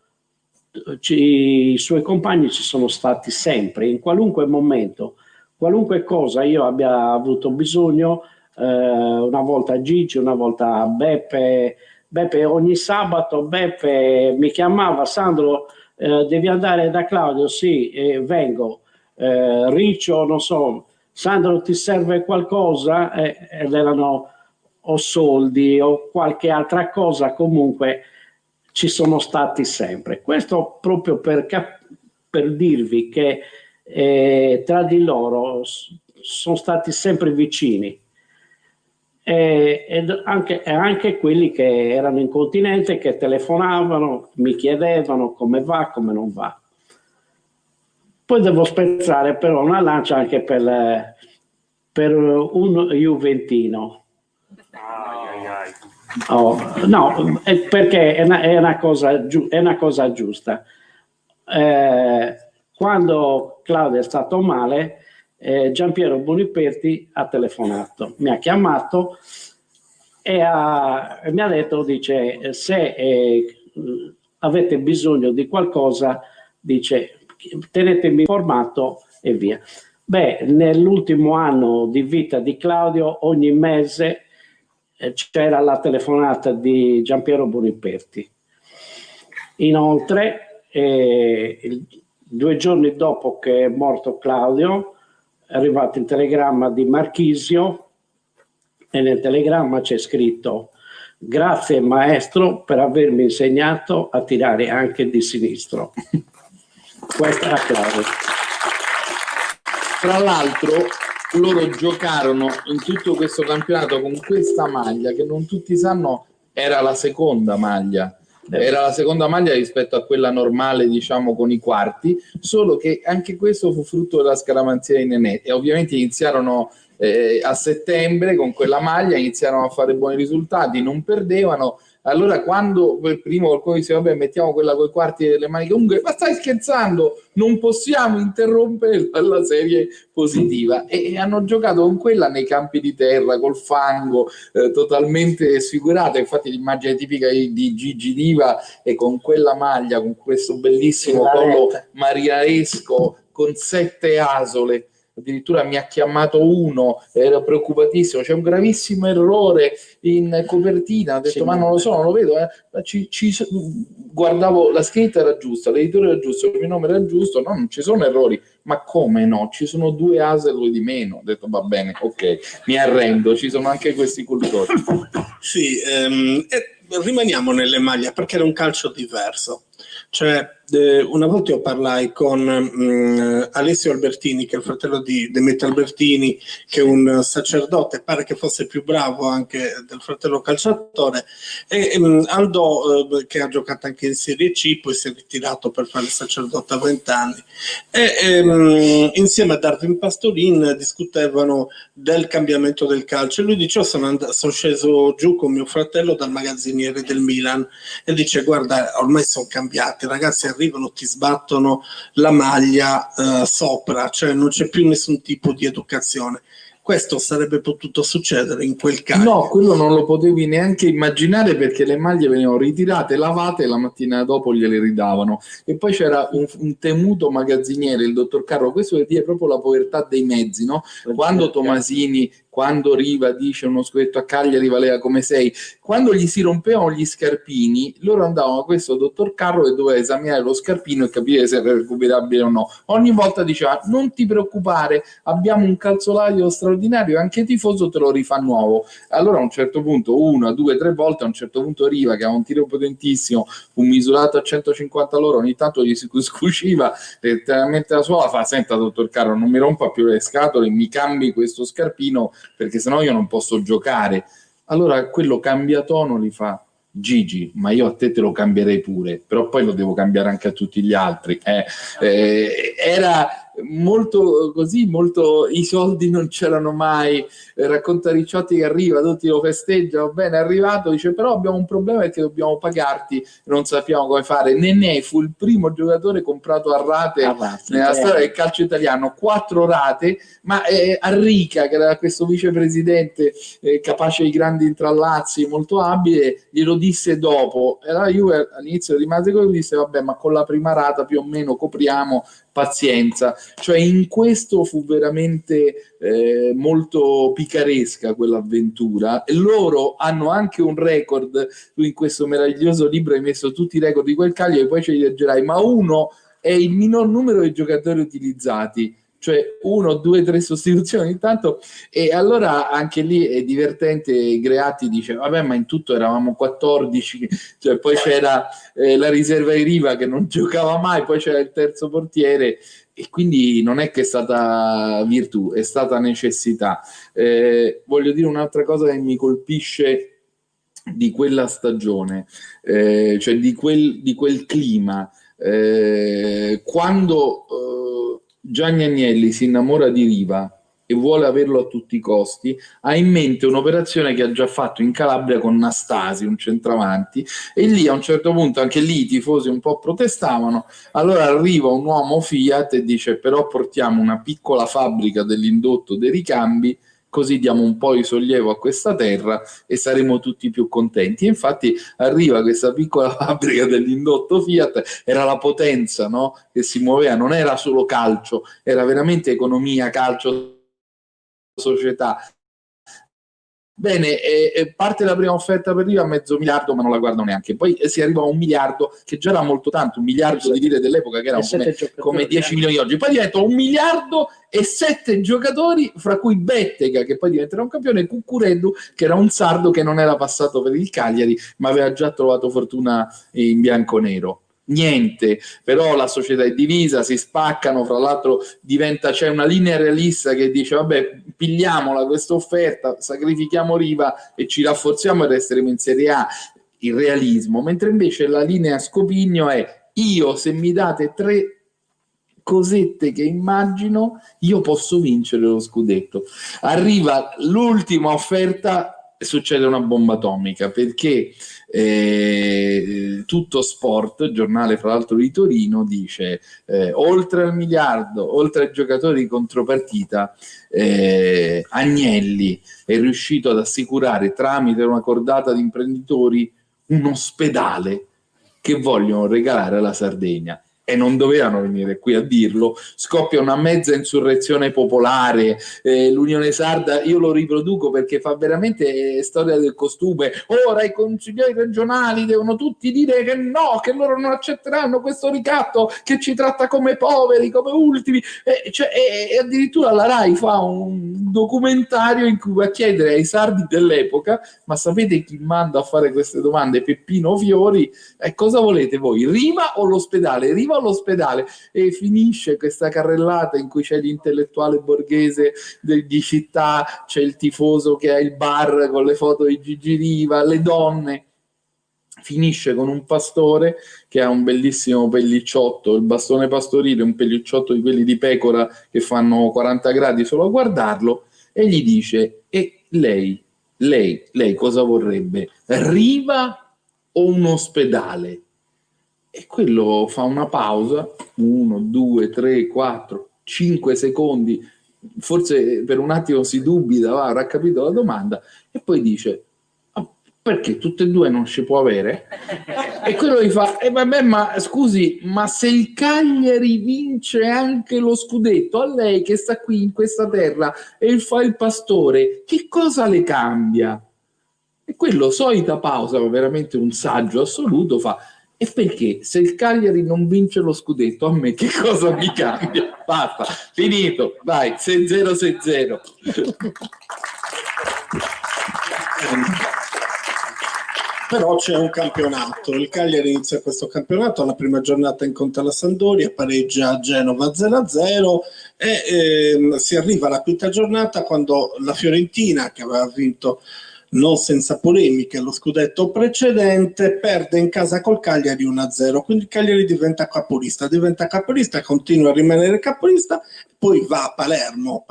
i suoi compagni ci sono stati sempre, in qualunque momento, qualunque cosa io abbia avuto bisogno, una volta Gigi, una volta Beppe, ogni sabato Beppe mi chiamava: Sandro, devi andare da Claudio? Sì, vengo. Riccio, non so, Sandro, ti serve qualcosa? Ed erano o soldi o qualche altra cosa, comunque ci sono stati sempre. Questo proprio per dirvi che tra di loro sono stati sempre vicini. Ed anche quelli che erano in continente, che telefonavano, mi chiedevano come va, come non va. Poi devo spezzare però una lancia anche per un juventino. No, perché è una cosa giusta. Quando Claudio è stato male, Giampiero Boniperti ha telefonato, mi ha chiamato e mi ha detto, dice, se avete bisogno di qualcosa, dice, tenetemi informato e via. Beh, nell'ultimo anno di vita di Claudio, ogni mese c'era la telefonata di Giampiero Boniperti. Inoltre, 2 giorni dopo che è morto Claudio, è arrivato il telegramma di Marchisio e nel telegramma c'è scritto: grazie maestro per avermi insegnato a tirare anche di sinistro. Questa era Claudio. Tra l'altro loro giocarono in tutto questo campionato con questa maglia che non tutti sanno era la seconda maglia. Era la seconda maglia rispetto a quella normale, diciamo, con i quarti, solo che anche questo fu frutto della scaramanzia di Nenè e ovviamente iniziarono a settembre con quella maglia, iniziarono a fare buoni risultati, non perdevano. Allora quando per primo qualcuno diceva vabbè mettiamo quella con i quarti delle maniche lunghe, ma stai scherzando, non possiamo interrompere la serie positiva, e hanno giocato con quella nei campi di terra col fango, totalmente sfigurata. Infatti l'immagine tipica di Gigi Riva è con quella maglia, con questo bellissimo collo mariaesco con 7 asole. Addirittura mi ha chiamato uno, era preoccupatissimo, c'è un gravissimo errore in copertina, ha detto sì, ma non lo so, non lo vedo, guardavo, la scritta era giusta, l'editore era giusto, il mio nome era giusto, no, non ci sono errori, ma come no, ci sono 2 asole di meno. Ho detto va bene, ok, mi arrendo, ci sono anche questi cultori. Sì, rimaniamo nelle maglie perché era un calcio diverso. Cioè, una volta io parlai con Alessio Albertini, che è il fratello di Demetrio Albertini, che è un sacerdote, pare che fosse più bravo anche del fratello calciatore, e andò, che ha giocato anche in Serie C, poi si è ritirato per fare il sacerdote a 20 anni, e insieme a Darwin Pastolin discutevano del cambiamento del calcio, e lui dice sono sceso giù con mio fratello dal magazziniere del Milan e dice guarda ormai sono cambiati, ragazzi arrivano, ti sbattono la maglia sopra, cioè non c'è più nessun tipo di educazione. Questo sarebbe potuto succedere in quel caso? No, quello non lo potevi neanche immaginare, perché le maglie venivano ritirate, lavate e la mattina dopo gliele ridavano. E poi c'era un temuto magazziniere, il dottor Carlo, questo vuol dire proprio la povertà dei mezzi, no? Quando Tomasini, quando Riva dice uno scudetto a Cagliari valeva come 6, quando gli si rompevano gli scarpini, loro andavano a questo dottor Carlo e doveva esaminare lo scarpino e capire se era recuperabile o no. Ogni volta diceva non ti preoccupare, abbiamo un calzolaio straordinario, anche tifoso te lo rifà nuovo. Allora a un certo punto, 1, 2, 3 volte, a un certo punto Riva, che ha un tiro potentissimo, un misurato a 150 all'ora, ogni tanto gli si scuciva letteralmente la suola, fa senta dottor Carlo non mi rompa più le scatole, mi cambi questo scarpino perché sennò io non posso giocare. Allora quello cambia tono, li fa Gigi, ma io a te lo cambierei pure, però poi lo devo cambiare anche a tutti gli altri. Era molto così, molto i soldi non c'erano mai. Racconta Ricciotti che arriva, tutti lo festeggiano, bene, è arrivato, dice però abbiamo un problema perché dobbiamo pagarti, non sappiamo come fare. Nenè fu il primo giocatore comprato a rate nella storia del calcio italiano, 4 rate, ma Arrica, che era questo vicepresidente capace di grandi intrallazzi, molto abile, glielo disse dopo, e la Juve all'inizio rimase così, disse vabbè ma con la prima rata più o meno copriamo, pazienza. Cioè in questo fu veramente molto picaresca quell'avventura, e loro hanno anche un record. Tu in questo meraviglioso libro hai messo tutti i record di quel Cagliari e poi ce li leggerai, ma uno è il minor numero di giocatori utilizzati, cioè 1, 2, 3 sostituzioni ogni tanto. E allora anche lì è divertente, Greatti dice vabbè ma in tutto eravamo 14, cioè poi c'era la riserva di Riva che non giocava mai, poi c'era il terzo portiere, e quindi non è che è stata virtù, è stata necessità. Voglio dire un'altra cosa che mi colpisce di quella stagione, cioè di quel clima, quando Gianni Agnelli si innamora di Riva e vuole averlo a tutti i costi, ha in mente un'operazione che ha già fatto in Calabria con Nastasi, un centravanti, e lì a un certo punto anche lì i tifosi un po' protestavano. Allora arriva un uomo Fiat e dice però portiamo una piccola fabbrica dell'indotto dei ricambi, così diamo un po' di sollievo a questa terra e saremo tutti più contenti. E infatti arriva questa piccola fabbrica dell'indotto Fiat, era la potenza, no? Che si muoveva, non era solo calcio, era veramente economia, calcio, società. Bene, parte la prima offerta per arriva a $500 milioni, ma non la guardo neanche. Poi si arriva a $1 miliardo, che già era molto tanto, $1 miliardo di lire dell'epoca, che era come 10 milioni oggi. Poi diventa $1 miliardo e 7 giocatori, fra cui Bettega, che poi diventerà un campione, e Cuccureddu, che era un sardo che non era passato per il Cagliari, ma aveva già trovato fortuna in bianconero. Niente, però la società è divisa, si spaccano, fra l'altro c'è una linea realista che dice vabbè, pigliamola questa offerta, sacrifichiamo Riva e ci rafforziamo e resteremo in Serie A, il realismo, mentre invece la linea Scopigno è: io, se mi date 3 cosette che immagino, io posso vincere lo scudetto. Arriva l'ultima offerta, succede una bomba atomica, perché Tutto Sport, giornale fra l'altro di Torino, dice oltre al miliardo, oltre ai giocatori di contropartita, Agnelli è riuscito ad assicurare tramite una cordata di imprenditori un ospedale che vogliono regalare alla Sardegna. E non dovevano venire qui a dirlo. Scoppia una mezza insurrezione popolare, l'Unione Sarda, io lo riproduco perché fa veramente storia del costume. Ora i consiglieri regionali devono tutti dire che no, che loro non accetteranno questo ricatto che ci tratta come poveri, come ultimi, e addirittura la RAI fa un documentario in cui va a chiedere ai sardi dell'epoca: ma sapete chi manda a fare queste domande? Peppino Fiori. Cosa volete voi, Riva o l'ospedale? Riva o l'ospedale? E finisce questa carrellata in cui c'è l'intellettuale borghese di città, c'è il tifoso che ha il bar con le foto di Gigi Riva, le donne. Finisce con un pastore che ha un bellissimo pellicciotto, il bastone pastorile, un pellicciotto di quelli di pecora che fanno 40 gradi solo a guardarlo, e gli dice: e lei cosa vorrebbe? Riva o un ospedale? E quello fa una pausa, 1, 2, 3, 4, 5 secondi, forse per un attimo si dubita, avrà capito la domanda, e poi dice: perché tutte e due non si può avere? E quello gli fa: vabbè, ma scusi, ma se il Cagliari vince anche lo scudetto, a lei che sta qui in questa terra e fa il pastore, che cosa le cambia? E quello, solita pausa, veramente un saggio assoluto, fa: e perché se il Cagliari non vince lo scudetto, a me che cosa mi cambia? Basta, finito, vai, 6-0. Però c'è un campionato, il Cagliari inizia questo campionato, alla prima giornata incontra la Sampdoria, pareggia a Genova 0-0 e si arriva alla quinta giornata, quando la Fiorentina, che aveva vinto non senza polemiche lo scudetto precedente, perde in casa col Cagliari 1-0, quindi il Cagliari diventa capolista, continua a rimanere capolista, poi va a Palermo,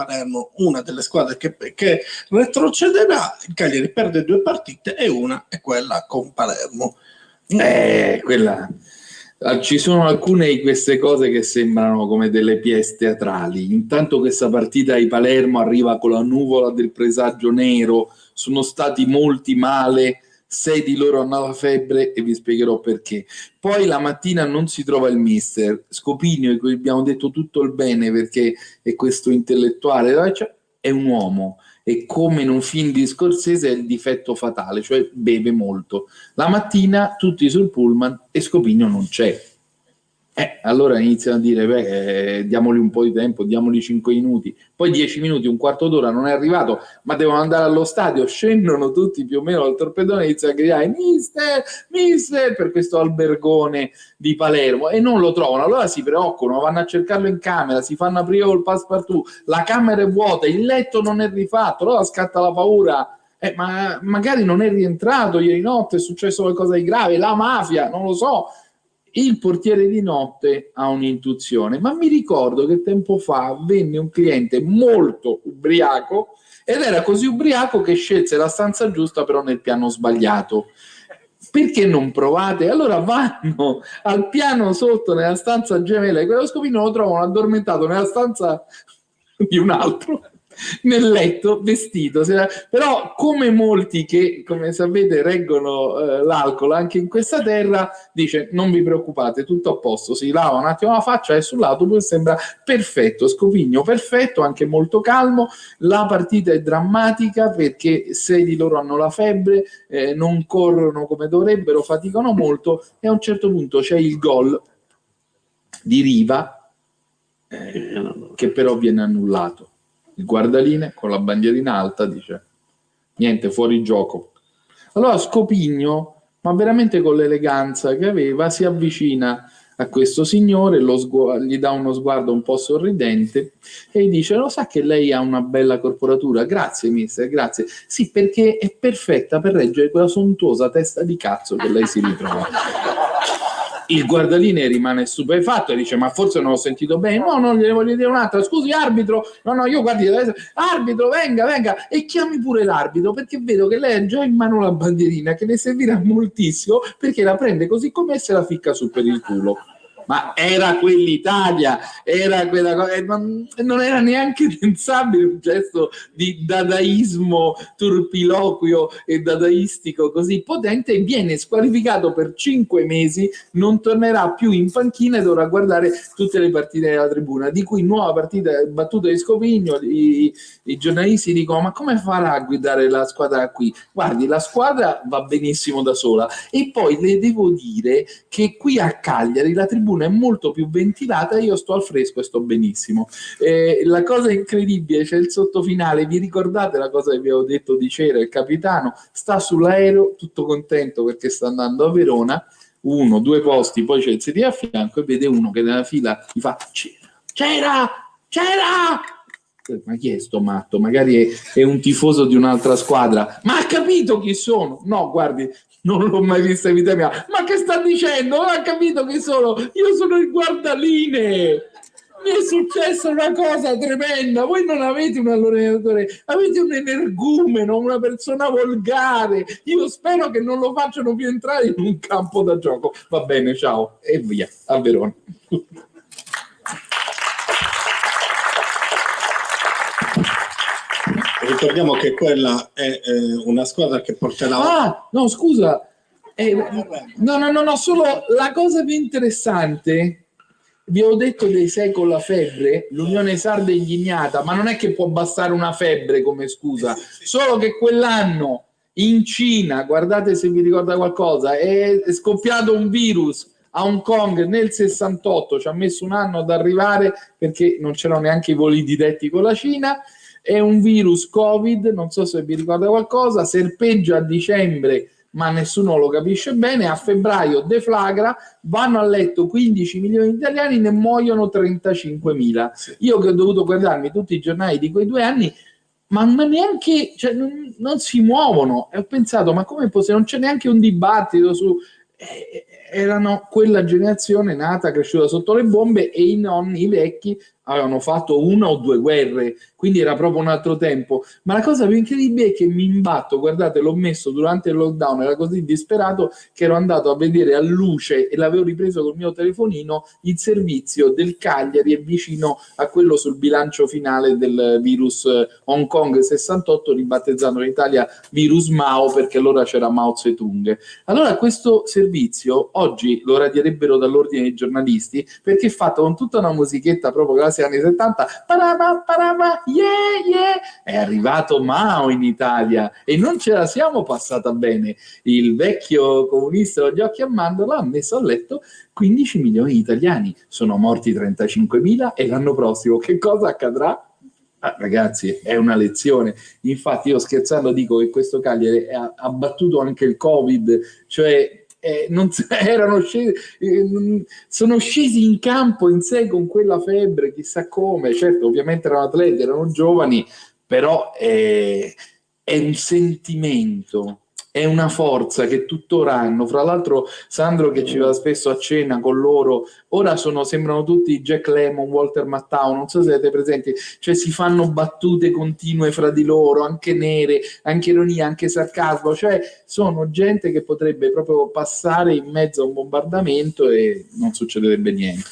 una delle squadre che retrocederà. Il Cagliari perde 2 partite e una è quella con Palermo. Quella... Ci sono alcune di queste cose che sembrano come delle pièce teatrali. Intanto questa partita di Palermo arriva con la nuvola del presagio nero, sono stati molti male, 6 di loro hanno la febbre e vi spiegherò perché. Poi la mattina non si trova il mister Scopigno, di cui abbiamo detto tutto il bene perché è questo intellettuale, cioè, è un uomo, e come in un film di Scorsese è il difetto fatale, cioè beve molto. La mattina tutti sul pullman e Scopigno non c'è. Allora iniziano a dire: diamogli un po' di tempo, diamogli 5 minuti, poi 10 minuti, un quarto d'ora, non è arrivato, ma devono andare allo stadio, scendono tutti più o meno al torpedone e iniziano a gridare: mister, per questo albergone di Palermo, e non lo trovano. Allora si preoccupano, vanno a cercarlo in camera, si fanno aprire col passepartout, la camera è vuota, il letto non è rifatto, allora scatta la paura. Ma magari non è rientrato ieri notte, è successo qualcosa di grave, la mafia, non lo so. Il portiere di notte ha un'intuizione, ma mi ricordo che tempo fa venne un cliente molto ubriaco, ed era così ubriaco che scelse la stanza giusta però nel piano sbagliato. Perché non provate? Allora vanno al piano sotto, nella stanza gemella, e quello Scopino lo trovano addormentato nella stanza di un altro. nel letto vestito, però come molti che, come sapete, reggono l'alcol anche in questa terra, dice non vi preoccupate, tutto a posto, si lava un attimo la faccia e sull'autobus sembra perfetto, Scopigno perfetto, anche molto calmo. La partita è drammatica perché 6 di loro hanno la febbre, non corrono come dovrebbero, faticano molto e a un certo punto c'è il gol di Riva che però viene annullato. Il guardaline con la bandierina alta dice niente, fuori gioco. Allora Scopigno, ma veramente con l'eleganza che aveva, si avvicina a questo signore, gli dà uno sguardo un po' sorridente e gli dice: lo sa che lei ha una bella corporatura? Grazie mister, grazie. Sì, perché è perfetta per reggere quella sontuosa testa di cazzo che lei si ritrova. Il guardaline rimane stupefatto e dice: ma forse non ho sentito bene. No, non gliene voglio dire un'altra. Scusi arbitro, no, io guardi, arbitro, venga e chiami pure l'arbitro, perché vedo che lei ha già in mano la bandierina che le servirà moltissimo, perché la prende così com'è e se la ficca su per il culo. Ma era quell'Italia, era quella cosa, non era neanche pensabile un gesto di dadaismo turpiloquio e dadaistico così potente. Viene squalificato per 5 mesi, non tornerà più in panchina e dovrà guardare tutte le partite della tribuna, di cui nuova battuta di Scopigno. I giornalisti dicono: ma come farà a guidare la squadra qui? Guardi, la squadra va benissimo da sola, e poi le devo dire che qui a Cagliari la tribuna è molto più ventilata, io sto al fresco e sto benissimo. La cosa incredibile, c'è il sottofinale, vi ricordate la cosa che vi avevo detto di Cera, il capitano sta sull'aereo tutto contento perché sta andando a Verona, 1, 2 posti, poi c'è il sedile a fianco e vede uno che nella fila gli fa: Cera! Ma chi è sto matto? Magari è un tifoso di un'altra squadra. Ma ha capito chi sono? No, guardi, non l'ho mai vista in vita mia. Ma che sta dicendo? Non ha capito chi sono? Io sono il guardaline. Mi è successa una cosa tremenda. Voi non avete un allenatore, avete un energumeno, una persona volgare. Io spero che non lo facciano più entrare in un campo da gioco. Va bene, ciao e via a Verona. Ricordiamo che quella è una squadra che porterà... Ah, no, scusa. No, solo la cosa più interessante, vi ho detto dei 6 con la febbre, l'Unione Sarda è indignata, ma non è che può bastare una febbre come scusa, solo che quell'anno in Cina, guardate se vi ricorda qualcosa, è scoppiato un virus a Hong Kong nel 68, ci ha messo un anno ad arrivare perché non c'erano neanche i voli diretti con la Cina. È un virus Covid, non so se vi ricorda qualcosa, serpeggia a dicembre ma nessuno lo capisce bene, a febbraio deflagra, vanno a letto 15 milioni di italiani, ne muoiono 35.000. Io che ho dovuto guardarmi tutti i giornali di quei 2 anni, ma neanche, cioè, non si muovono, e ho pensato: ma come possiamo, non c'è neanche un dibattito su... erano quella generazione nata, cresciuta sotto le bombe, e i nonni, i vecchi, avevano fatto 1 o 2 guerre, quindi era proprio un altro tempo. Ma la cosa più incredibile è che mi imbatto, guardate, l'ho messo durante il lockdown, era così disperato che ero andato a vedere a luce, e l'avevo ripreso col mio telefonino, il servizio del Cagliari è vicino a quello sul bilancio finale del virus Hong Kong 68, ribattezzato in Italia virus Mao, perché allora c'era Mao Zedong. Allora questo servizio oggi lo radierebbero dall'ordine dei giornalisti, perché è fatto con tutta una musichetta proprio classe anni 70, è arrivato Mao in Italia e non ce la siamo passata bene. Il vecchio comunista con gli occhi a mandorla ha messo a letto 15 milioni di italiani, sono morti 35.000 e l'anno prossimo che cosa accadrà? Ragazzi, è una lezione. Infatti io scherzando dico che questo Cagliari ha battuto anche il Covid, cioè non erano scesi, sono scesi in campo in sé con quella febbre, chissà come. Certo, ovviamente erano atleti, erano giovani, però è un sentimento, è una forza che tuttora hanno. Fra l'altro Sandro, che ci va spesso a cena con loro, ora sembrano tutti Jack Lemmon, Walter Matthau, non so se siete presenti, cioè si fanno battute continue fra di loro, anche nere, anche ironia, anche sarcasmo, cioè sono gente che potrebbe proprio passare in mezzo a un bombardamento e non succederebbe niente.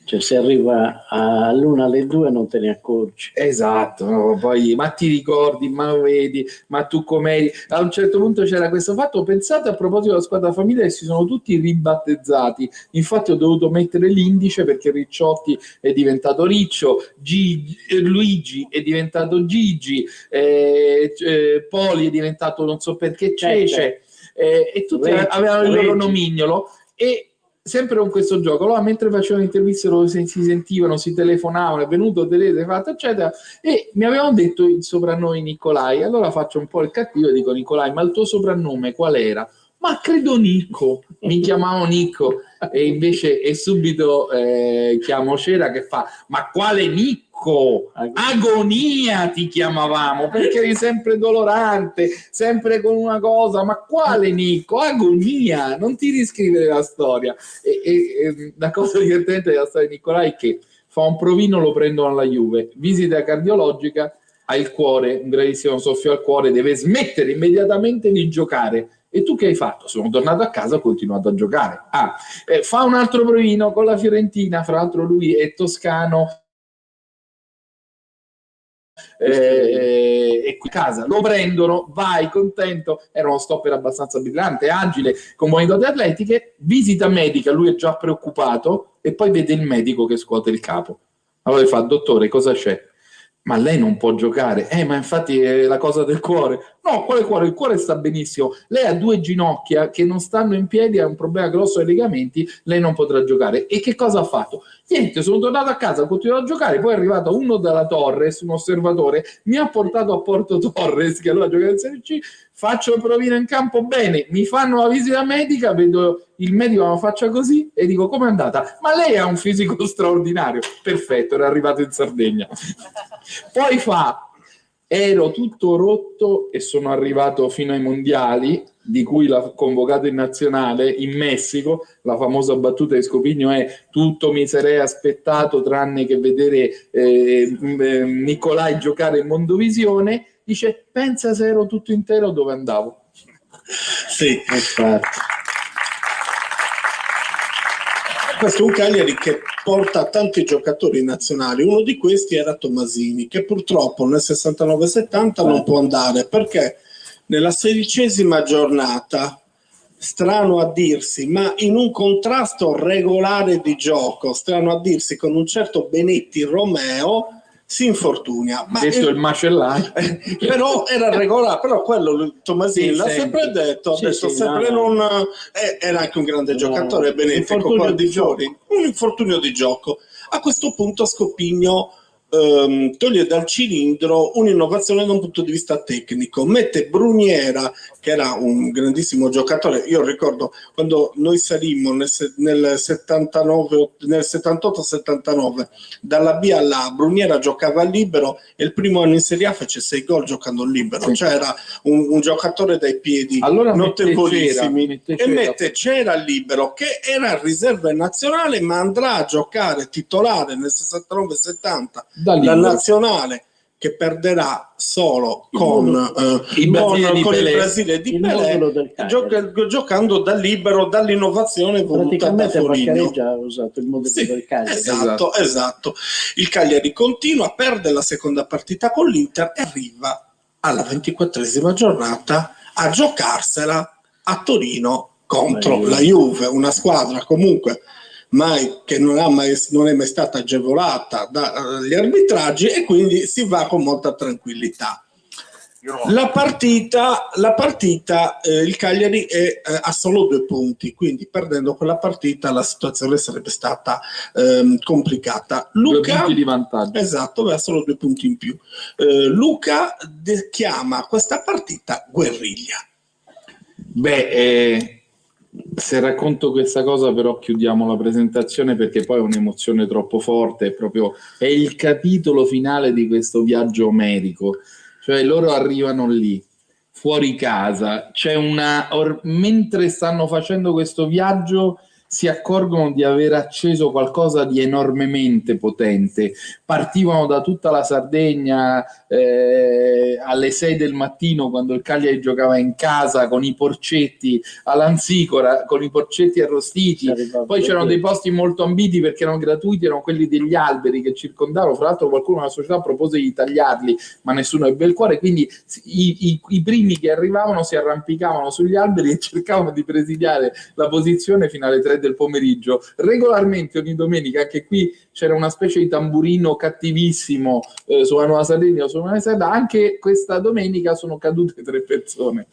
Cioè se arriva all'1 alle 2 non te ne accorgi. Esatto, no? Poi ma ti ricordi, ma lo vedi, ma tu com'eri? A un certo punto c'era questo fatto. Pensate, a proposito della squadra famiglia, che si sono tutti ribattezzati. Infatti ho dovuto mettere l'indice perché Ricciotti è diventato Riccio, Luigi è diventato Gigi, Poli è diventato non so perché Cece, e tutti avevano il loro nomignolo. E sempre con questo gioco, allora mentre facevano interviste si sentivano, si telefonavano, è venuto Telese, fatto eccetera, e mi avevano detto il soprannome Nicolai. Allora faccio un po' il cattivo e dico: Nicolai, ma il tuo soprannome qual era? Ma credo Nicco, mi chiamavo Nicco. E invece è subito chiamo Cera che fa: ma quale Nicco? Agonia ti chiamavamo, perché eri sempre dolorante, sempre con una cosa. Ma quale Nicco? Agonia, non ti riscrivere la storia. E la cosa divertente della storia di Nicolai è che fa un provino, lo prendono alla Juve, visita cardiologica, ha il cuore, un gravissimo soffio al cuore, deve smettere immediatamente di giocare. E tu che hai fatto? Sono tornato a casa, ho continuato a giocare. Fa un altro provino con la Fiorentina, fra l'altro lui è toscano, e qui a casa lo prendono, vai contento, era uno stopper abbastanza brillante, agile, con buone doti atletiche, visita medica, lui è già preoccupato e poi vede il medico che scuote il capo. Allora gli fa: dottore, cosa c'è? Ma lei non può giocare. Ma infatti è la cosa del cuore. No, quale cuore? Il cuore sta benissimo. Lei ha 2 ginocchia che non stanno in piedi, ha un problema grosso ai legamenti, lei non potrà giocare. E che cosa ha fatto? Niente, sono tornato a casa, ho continuato a giocare, poi è arrivato uno dalla Torres, un osservatore, mi ha portato a Porto Torres, che allora gioca in Serie C, faccio il provino in campo, bene, mi fanno la visita medica, vedo il medico la faccia così e dico: com'è andata? Ma lei ha un fisico straordinario. Perfetto, era arrivato in Sardegna. Poi fa: ero tutto rotto e sono arrivato fino ai mondiali, di cui l'ha convocato in nazionale in Messico. La famosa battuta di Scopigno è: tutto mi sarei aspettato tranne che vedere Nicolai giocare in Mondovisione. Dice: pensa se ero tutto intero dove andavo. Sì, questo è un Cagliari che porta tanti giocatori nazionali. Uno di questi era Tomasini, che purtroppo nel 69-70 non può andare perché nella 16ª giornata, strano a dirsi, ma in un contrasto regolare di gioco, strano a dirsi, con un certo Benetti Romeo, si infortuna. Ma detto il macellaio. Però era regolare, però quello Tomasini l'ha sempre detto, era anche un grande giocatore, Benetti, un infortunio di gioco. A questo punto Scopigno toglie dal cilindro un'innovazione da un punto di vista tecnico, mette Bruniera, che era un grandissimo giocatore. Io ricordo quando noi salimmo nel 78-79 dalla B alla A, Bruniera giocava al libero e il primo anno in Serie A fece 6 gol giocando al libero, cioè era un giocatore dai piedi notevolissimi. Mette Cera al libero, che era riserva nazionale, ma andrà a giocare titolare nel 69-70 la nazionale, che perderà solo con il Brasile di Pelé, giocando da libero, dall'innovazione voluta da Foligno. Ha usato il modello del Cagliari. Esatto. Il Cagliari continua, perde la seconda partita con l'Inter e arriva alla 24ª giornata a giocarsela a Torino contro la Juve, una squadra comunque che non è mai stata agevolata dagli arbitraggi, e quindi si va con molta tranquillità. La partita il Cagliari ha solo 2 punti, quindi perdendo quella partita la situazione sarebbe stata complicata. Luca, 2 punti di vantaggio. Esatto, aveva solo 2 punti in più. Luca chiama questa partita guerriglia. Se racconto questa cosa però chiudiamo la presentazione, perché poi è un'emozione troppo forte, è il capitolo finale di questo viaggio omerico. Cioè loro arrivano lì, fuori casa, mentre stanno facendo questo viaggio si accorgono di aver acceso qualcosa di enormemente potente. Partivano da tutta la Sardegna alle 6 del mattino, quando il Cagliari giocava in casa, con i porcetti all'Ansicora, con i porcetti arrostiti. Poi c'erano dei posti molto ambiti perché erano gratuiti, erano quelli degli alberi che circondavano. Fra l'altro qualcuno nella società propose di tagliarli, ma nessuno ebbe il cuore, quindi i primi che arrivavano si arrampicavano sugli alberi e cercavano di presidiare la posizione fino alle 3 del pomeriggio. Regolarmente ogni domenica, anche qui c'era una specie di tamburino cattivissimo sulla Nuova Sardegna o sulla Nuova Sardegna. Anche questa domenica sono cadute 3 persone.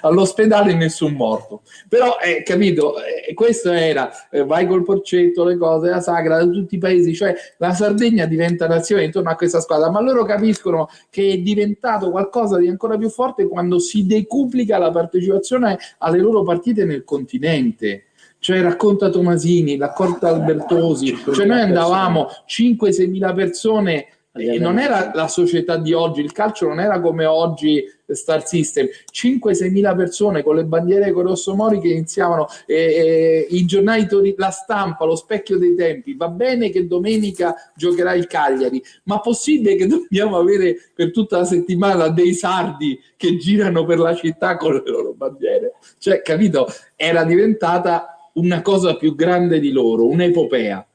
All'ospedale nessun morto, però capito, questo era vai col porcetto, le cose, la sagra da tutti i paesi, cioè la Sardegna diventa nazione intorno a questa squadra, ma loro capiscono che è diventato qualcosa di ancora più forte quando si decuplica la partecipazione alle loro partite nel continente. Cioè, racconta Tomasini, racconta Albertosi, cioè noi andavamo 5-6 mila persone. Non era la società di oggi, il calcio non era come oggi Star System, 5-6 mila persone con le bandiere con Rosso Mori che iniziavano i giornali, la stampa, lo specchio dei tempi. Va bene che domenica giocherà il Cagliari, ma possibile che dobbiamo avere per tutta la settimana dei sardi che girano per la città con le loro bandiere? Cioè, capito, era diventata una cosa più grande di loro, un'epopea.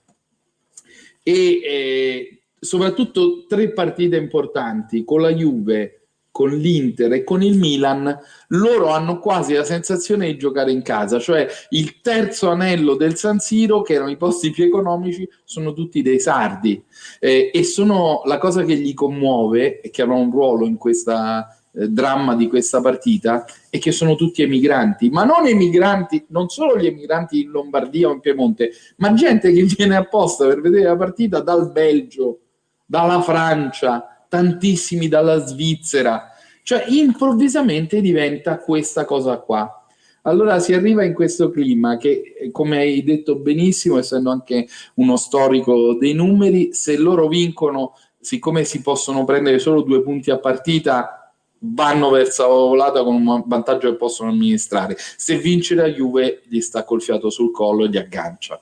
E soprattutto 3 partite importanti con la Juve, con l'Inter e con il Milan, loro hanno quasi la sensazione di giocare in casa, cioè il terzo anello del San Siro, che erano i posti più economici, sono tutti dei sardi, e sono la cosa che li commuove e che avrà un ruolo in questa dramma di questa partita, è che sono tutti emigranti, ma non emigranti, non solo gli emigranti in Lombardia o in Piemonte, ma gente che viene apposta per vedere la partita dal Belgio, dalla Francia, tantissimi dalla Svizzera, cioè improvvisamente diventa questa cosa qua. Allora si arriva in questo clima che, come hai detto benissimo, essendo anche uno storico dei numeri, se loro vincono, siccome si possono prendere solo 2 punti a partita, vanno verso la volata con un vantaggio che possono amministrare. Se vince la Juve gli sta col fiato sul collo e li aggancia.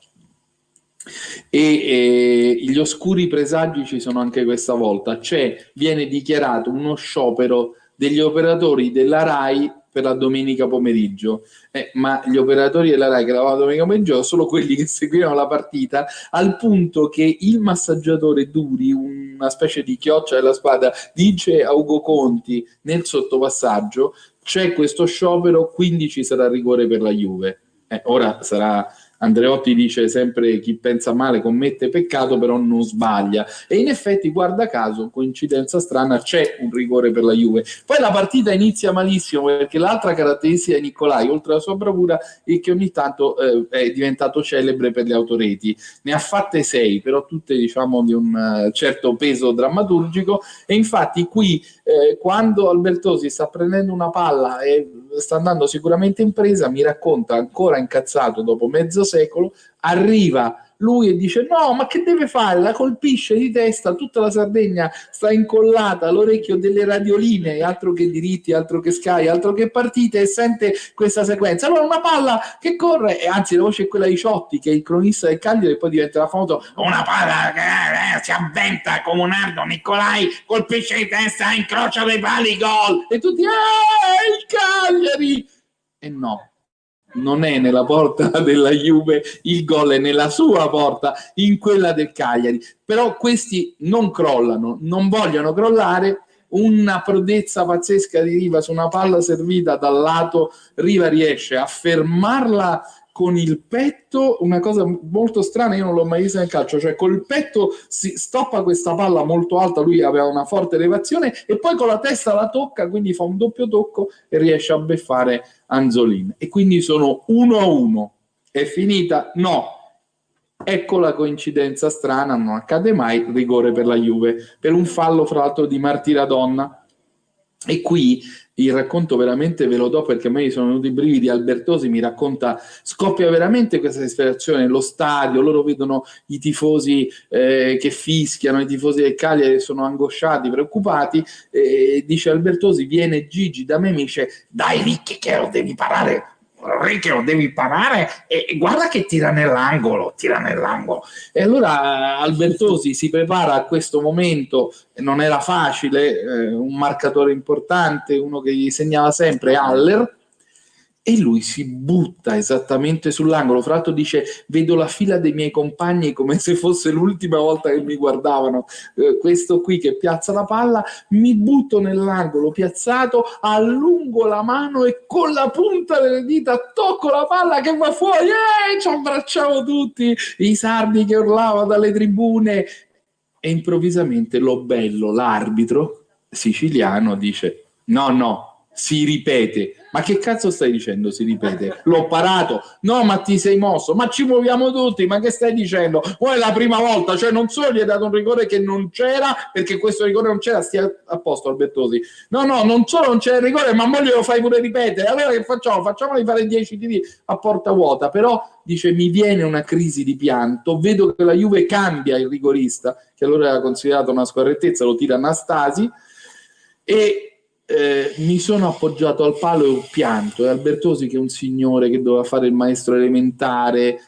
E gli oscuri presagi ci sono anche questa volta, viene dichiarato uno sciopero degli operatori della RAI per la domenica pomeriggio, ma gli operatori della RAI che lavoravano domenica pomeriggio sono solo quelli che seguivano la partita, al punto che il massaggiatore Duri, una specie di chioccia della squadra, dice a Ugo Conti nel sottopassaggio: c'è questo sciopero, quindi ci sarà rigore per la Juve. Ora sarà... Andreotti dice sempre: chi pensa male commette peccato, però non sbaglia, e in effetti, guarda caso, coincidenza strana, c'è un rigore per la Juve. Poi la partita inizia malissimo, perché l'altra caratteristica di Nicolai, oltre alla sua bravura, è che ogni tanto è diventato celebre per le autoreti. Ne ha fatte 6, però tutte, diciamo, di un certo peso drammaturgico, e infatti qui quando Albertosi sta prendendo una palla e sta andando sicuramente in presa, mi racconta, ancora incazzato dopo mezzo secolo, arriva lui e dice: no, ma che deve fare? La colpisce di testa, tutta la Sardegna sta incollata all'orecchio delle radioline, altro che diritti, altro che Sky, altro che partite, e sente questa sequenza. Allora una palla che corre, e anzi la voce è quella di Ciotti, che è il cronista del Cagliari, e poi diventerà famoso: una palla che si avventa come un ardo, Nicolai colpisce di testa, incrocia dei pali, gol, e tutti il Cagliari! E no, non è nella porta della Juve il gol, è nella sua porta, in quella del Cagliari. Però questi non crollano, non vogliono crollare. Una prodezza pazzesca di Riva su una palla servita dal lato, Riva riesce a fermarla con il petto, una cosa molto strana, io non l'ho mai vista nel calcio, cioè col petto si stoppa questa palla molto alta, lui aveva una forte elevazione, e poi con la testa la tocca, quindi fa un doppio tocco e riesce a beffare Anzolin, e quindi sono 1-1. È finita? No. Ecco la coincidenza strana, non accade mai, rigore per la Juve, per un fallo fra l'altro di Martiradonna. E qui il racconto veramente ve lo do, perché a me sono venuti i brividi. Albertosi mi racconta, scoppia veramente questa disperazione nello stadio, loro vedono i tifosi che fischiano, i tifosi del Cagliari sono angosciati, preoccupati, e dice Albertosi: viene Gigi da me, mi dice: dai Ricchi che lo devi parare, Ricchio, devi parare e guarda che tira nell'angolo. E allora Albertosi si prepara a questo momento, non era facile, un marcatore importante, uno che gli segnava sempre, Haller, e lui si butta esattamente sull'angolo. Fra l'altro dice: vedo la fila dei miei compagni come se fosse l'ultima volta che mi guardavano, questo qui che piazza la palla, mi butto nell'angolo piazzato, allungo la mano e con la punta delle dita tocco la palla che va fuori, ci abbracciamo tutti, i sardi che urlavano dalle tribune, e improvvisamente Lobello, l'arbitro siciliano, dice: no, si ripete. Ma che cazzo stai dicendo si ripete? L'ho parato. No, ma ti sei mosso. Ma ci muoviamo tutti. Ma che stai dicendo? Poi è la prima volta, cioè non solo gli hai dato un rigore che non c'era, perché questo rigore non c'era, stia a posto Albertosi. No, non solo non c'era il rigore, ma mo glielo fai pure ripetere. Allora che facciamo? Facciamoli fare 10 tiri a porta vuota. Però, dice, mi viene una crisi di pianto, vedo che la Juve cambia il rigorista, che allora era considerato una scorrettezza, lo tira Anastasi, e mi sono appoggiato al palo e ho pianto. E Albertosi, che è un signore che doveva fare il maestro elementare,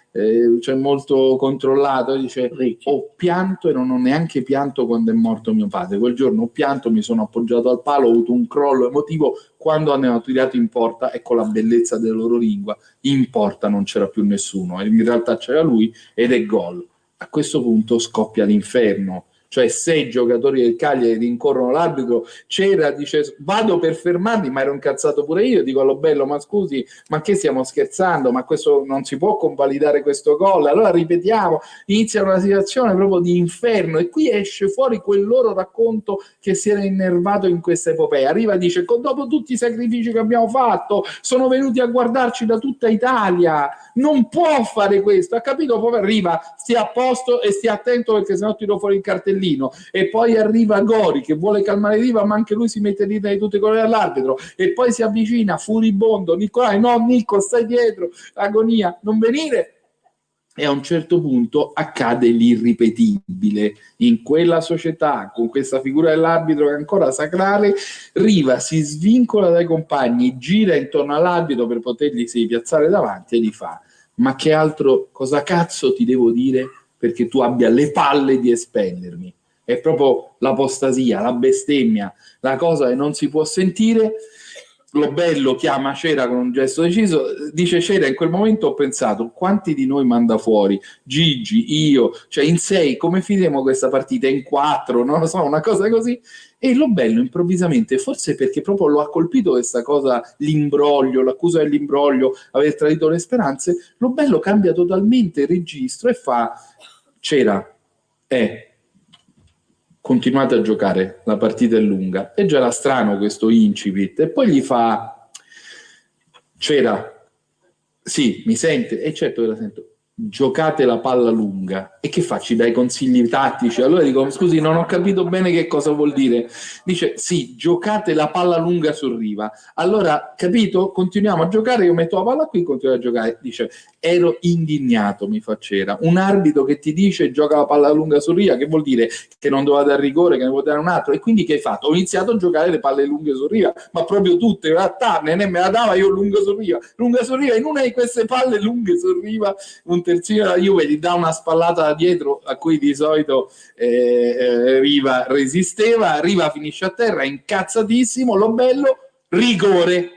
cioè molto controllato, dice: ho pianto e non ho neanche pianto quando è morto mio padre. Quel giorno ho pianto, mi sono appoggiato al palo, ho avuto un crollo emotivo quando hanno tirato in porta, e con la bellezza della loro lingua, in porta non c'era più nessuno, e in realtà c'era lui, ed è gol. A questo punto scoppia l'inferno. Cioè 6 giocatori del Cagliari rincorrono l'arbitro, dice vado per fermarli, ma ero incazzato pure io, dico allo bello: ma scusi, ma che stiamo scherzando, ma questo non si può convalidare questo gol, allora ripetiamo. Inizia una situazione proprio di inferno, e qui esce fuori quel loro racconto che si era innervato in questa epopea. Arriva, dice: dopo tutti i sacrifici che abbiamo fatto, sono venuti a guardarci da tutta Italia, non può fare questo, ha capito? Poi arriva, stia a posto e stia attento, perché sennò tiro fuori il cartellino. E poi arriva Gori che vuole calmare Riva, ma anche lui si mette lì di tutti i colori all'arbitro, e poi si avvicina furibondo Nicolai: no Nico, stai dietro, agonia, non venire. E a un certo punto accade l'irripetibile in quella società, con questa figura dell'arbitro che è ancora sacrale. Riva si svincola dai compagni, gira intorno all'arbitro per potergli piazzare davanti, e gli fa: ma che altro, cosa cazzo ti devo dire perché tu abbia le palle di espellermi? È proprio l'apostasia, la bestemmia, la cosa che non si può sentire. Lobello chiama Cera con un gesto deciso, dice: Cera, in quel momento ho pensato: quanti di noi manda fuori? Gigi, io, cioè in 6 come finiremo questa partita? In 4, non lo so, una cosa così. E Lobello improvvisamente, forse perché proprio lo ha colpito questa cosa, l'imbroglio, l'accusa dell'imbroglio, aver tradito le speranze, Lobello cambia totalmente il registro e fa: Cera, continuate a giocare, la partita è lunga. E già era strano questo incipit. E poi gli fa: Cera, sì, mi sente? E certo che la sento. Giocate la palla lunga. E che fa? Ci dai consigli tattici? Allora dico: scusi, non ho capito bene che cosa vuol dire. Dice: sì, giocate la palla lunga su Riva. Allora, capito? Continuiamo a giocare, io metto la palla qui, continuo a giocare. Dice: ero indignato, mi fa Cera. Un arbitro che ti dice gioca la palla lunga su Riva, che vuol dire? Che non doveva dare rigore, che ne vuole dare un altro. E quindi che hai fatto? Ho iniziato a giocare le palle lunghe su Riva, ma proprio tutte, ne me la dava io lunga su Riva, in una di queste palle lunghe su Riva, un terzino della Juve gli dà una spallata da dietro a cui di solito Riva resisteva. Riva finisce a terra incazzatissimo. Lobello, rigore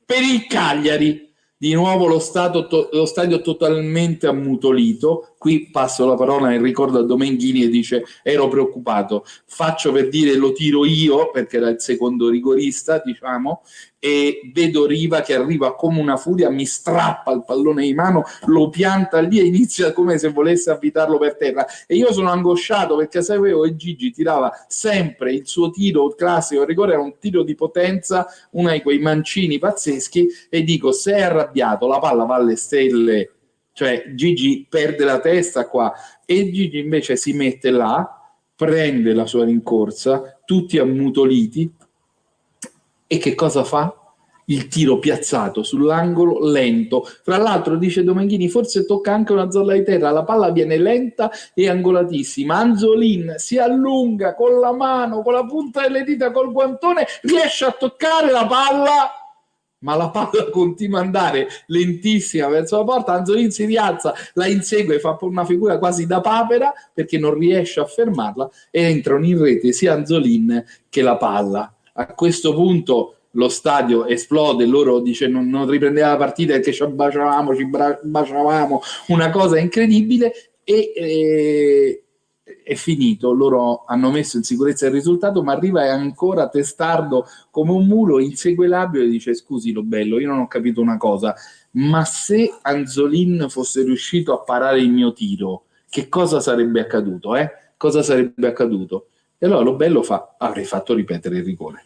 per il Cagliari. Di nuovo lo stadio totalmente ammutolito. Qui passo la parola nel ricordo a Domenghini e dice: ero preoccupato, faccio per dire lo tiro io, perché era il secondo rigorista, diciamo, e vedo Riva che arriva come una furia, mi strappa il pallone di mano, lo pianta lì e inizia come se volesse avvitarlo per terra. E io sono angosciato perché sapevo che Gigi tirava sempre il suo tiro classico, il rigore era un tiro di potenza, uno di quei mancini pazzeschi, e dico: se è arrabbiato la palla va alle stelle, cioè Gigi perde la testa qua. E Gigi invece si mette là, prende la sua rincorsa, tutti ammutoliti. E che cosa fa? Il tiro piazzato sull'angolo, lento. Fra l'altro, dice Domenghini, forse tocca anche una zolla di terra, la palla viene lenta e angolatissima. Anzolin si allunga con la mano, con la punta delle dita, col guantone, riesce a toccare la palla ma la palla continua ad andare lentissima verso la porta. Anzolin si rialza, la insegue, fa una figura quasi da papera perché non riesce a fermarla e entrano in rete sia Anzolin che la palla. A questo punto lo stadio esplode, loro dice non riprendeva la partita perché ci baciavamo, una cosa incredibile, e è finito. Loro hanno messo in sicurezza il risultato, ma arriva è ancora testardo come un mulo, insegue Labio e dice: scusi Lobello, io non ho capito una cosa, ma se Anzolin fosse riuscito a parare il mio tiro, che cosa sarebbe accaduto? Cosa sarebbe accaduto? E allora Lobello fa: avrei fatto ripetere il rigore.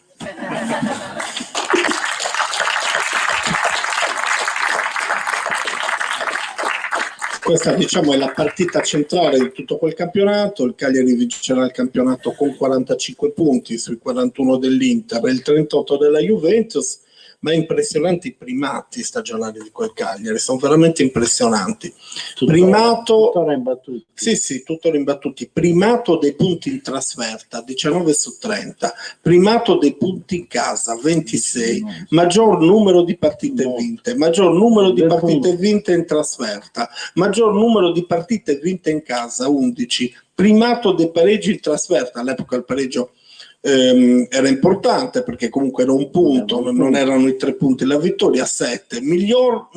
Questa, diciamo, è la partita centrale di tutto quel campionato. Il Cagliari vincerà il campionato con 45 punti sui 41 dell'Inter e il 38 della Juventus, ma impressionanti i primati stagionali di quel Cagliari, sono veramente impressionanti. Tuttora imbattuti. Sì, tuttora imbattuti. Primato dei punti in trasferta, 19 su 30. Primato dei punti in casa, 26. Maggior numero di partite vinte. Maggior numero di partite vinte in trasferta. Maggior numero di partite vinte in casa, 11. Primato dei pareggi in trasferta. All'epoca il pareggio era importante perché comunque era un punto, non erano i 3 punti. La vittoria 7, minor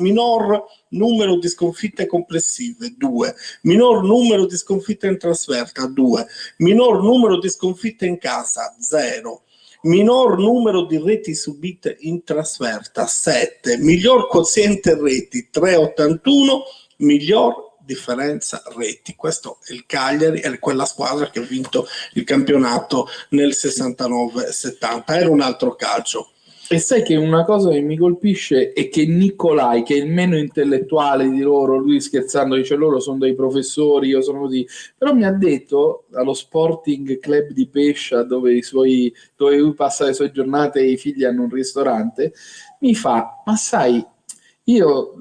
numero di sconfitte complessive 2, minor numero di sconfitte in trasferta 2, minor numero di sconfitte in casa 0, minor numero di reti subite in trasferta 7, miglior quoziente reti 3,81, miglior differenza reti. Questo è il Cagliari, è quella squadra che ha vinto il campionato nel 69-70. Era un altro calcio. E sai che una cosa che mi colpisce è che Nicolai, che è il meno intellettuale di loro, lui scherzando dice: loro sono dei professori, io sono così, però mi ha detto allo Sporting Club di Pescia, dove lui passa le sue giornate e i figli hanno un ristorante, mi fa: ma sai,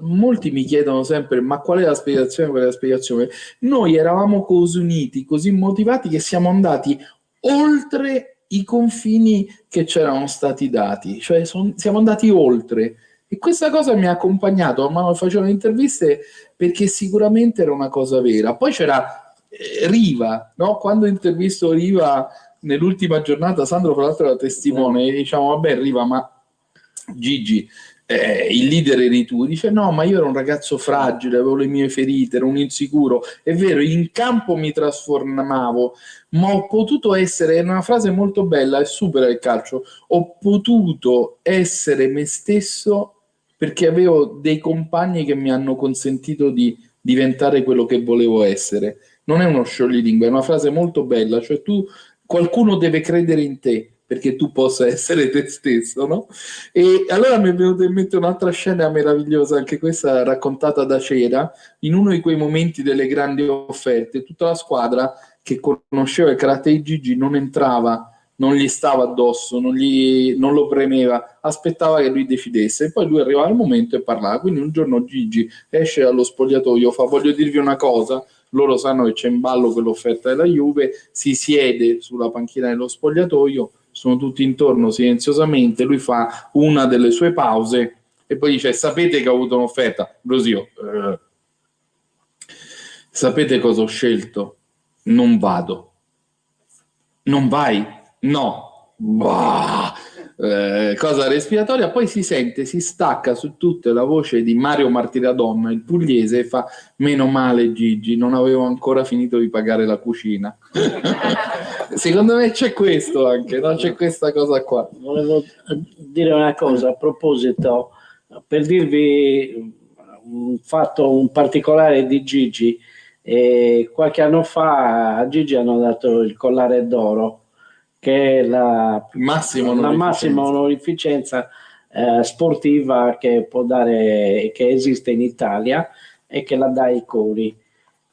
molti mi chiedono sempre: ma qual è la spiegazione? Qual è la spiegazione? Noi eravamo così uniti, così motivati, che siamo andati oltre i confini che c'erano stati dati, cioè siamo andati oltre, e questa cosa mi ha accompagnato man mano che facevo le interviste, perché sicuramente era una cosa vera. Poi c'era Riva, no? Quando intervisto Riva nell'ultima giornata, Sandro fra l'altro era testimone, diciamo: vabbè Riva, ma Gigi, il leader eri tu. Dice: no, ma io ero un ragazzo fragile, avevo le mie ferite, ero un insicuro. È vero, in campo mi trasformavo, ma ho potuto essere, è una frase molto bella e supera il calcio, ho potuto essere me stesso perché avevo dei compagni che mi hanno consentito di diventare quello che volevo essere. Non è uno scioglilingua, è una frase molto bella, cioè qualcuno deve credere in te perché tu possa essere te stesso, no? E allora mi è venuta in mente un'altra scena meravigliosa, anche questa raccontata da Cera, in uno di quei momenti delle grandi offerte. Tutta la squadra che conosceva il carattere di Gigi non entrava, non gli stava addosso, non lo premeva, aspettava che lui decidesse, e poi lui arrivava al momento e parlava. Quindi un giorno Gigi esce dallo spogliatoio, fa: voglio dirvi una cosa. Loro sanno che c'è in ballo quell'offerta della Juve, si siede sulla panchina dello spogliatoio, sono tutti intorno silenziosamente, lui fa una delle sue pause e poi dice: sapete che ho avuto un'offerta? Brosio, sapete cosa ho scelto? Non vado. Non vai? No. Bah. Cosa respiratoria. Poi si stacca su tutta la voce di Mario Martiradonna, il pugliese, e fa: meno male Gigi, non avevo ancora finito di pagare la cucina. Secondo me c'è questo anche, no? C'è questa cosa qua. Volevo dire una cosa a proposito, per dirvi un fatto, un particolare di Gigi. Qualche anno fa a Gigi hanno dato il collare d'oro, che è la massima onorificenza sportiva che può dare, che esiste in Italia, e che la dà ai Cori.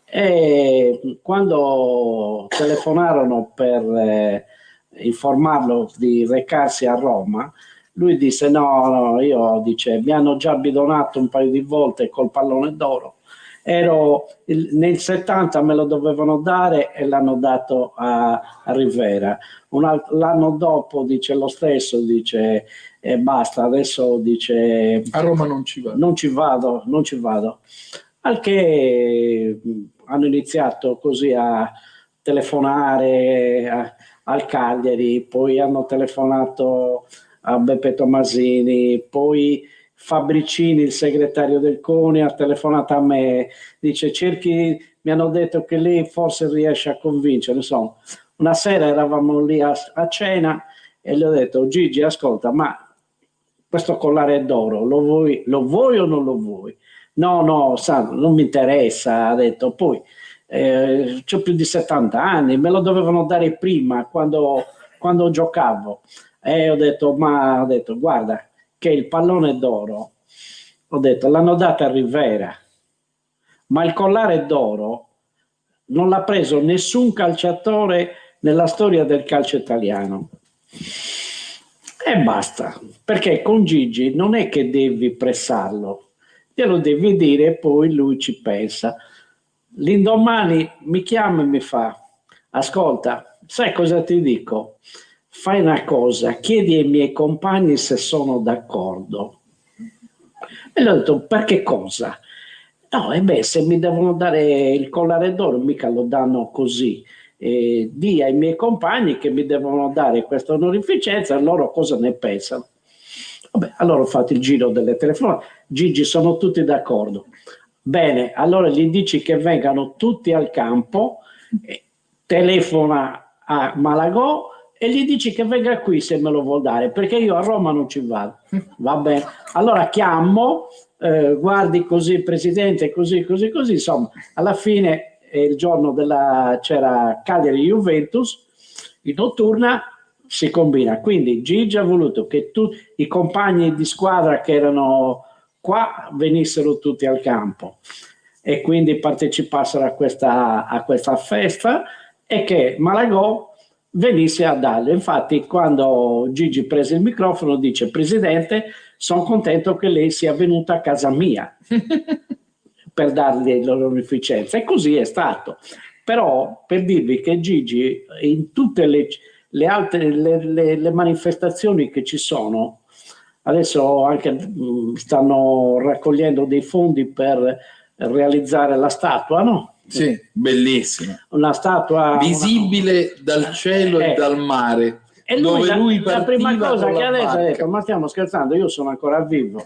E quando telefonarono per informarlo di recarsi a Roma, lui disse: no, io, dice, mi hanno già bidonato un paio di volte col pallone d'oro Nel 70 me lo dovevano dare e l'hanno dato a Rivera. L'anno dopo dice lo stesso, dice basta, adesso dice a Roma non ci vado. Non ci vado. Al che hanno iniziato così a telefonare al Cagliari, poi hanno telefonato a Beppe Tomasini, poi Fabricini, il segretario del CONI, ha telefonato a me, dice mi hanno detto che lei forse riesce a convincere. Insomma, una sera eravamo lì a cena e le ho detto: Gigi, ascolta, ma questo collare d'oro lo vuoi o non lo vuoi? No, Sandro, non mi interessa, ha detto. Poi c'ho più di 70 anni, me lo dovevano dare prima, quando giocavo. E ho detto, guarda, che il pallone d'oro, ho detto, l'hanno dato a Rivera, ma il collare d'oro non l'ha preso nessun calciatore nella storia del calcio italiano. E basta, perché con Gigi non è che devi pressarlo, glielo devi dire e poi lui ci pensa. L'indomani mi chiama e mi fa: ascolta, sai cosa ti dico? Fai una cosa, chiedi ai miei compagni se sono d'accordo. E gli ho detto: per che cosa? No, se mi devono dare il collare d'oro mica lo danno così. Di ai miei compagni che mi devono dare questa onorificenza, loro cosa ne pensano? Vabbè, allora ho fatto il giro delle telefonate. Gigi, sono tutti d'accordo. Bene, allora gli dici che vengano tutti al campo, telefona a Malagò e gli dici che venga qui se me lo vuol dare, perché io a Roma non ci vado. Va bene, allora chiamo, guardi così presidente, così, insomma, alla fine il giorno c'era Cagliari-Juventus, in notturna si combina, quindi Gigi ha voluto che i compagni di squadra che erano qua venissero tutti al campo e quindi partecipassero a questa festa e che Malagò venisse a darle. Infatti quando Gigi prese il microfono dice: Presidente, sono contento che lei sia venuta a casa mia per dargli l'onorificenza, e così è stato. Però per dirvi che Gigi in tutte le altre manifestazioni che ci sono, adesso anche stanno raccogliendo dei fondi per realizzare la statua, no? Sì, bellissima. Una statua visibile dal cielo e dal mare. E lui la prima cosa che adesso ha detto: ma stiamo scherzando, io sono ancora vivo.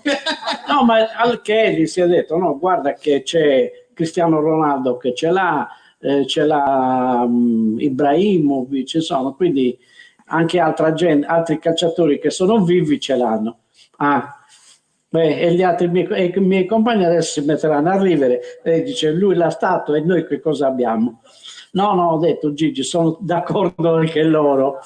No, ma al che gli si è detto: no, guarda che c'è Cristiano Ronaldo che ce l'ha, Ibrahimovic, insomma, quindi anche altri calciatori che sono vivi ce l'hanno. E gli altri miei compagni adesso si metteranno a ridere e dice: lui l'ha stato e noi che cosa abbiamo? No, ho detto: Gigi, sono d'accordo anche loro.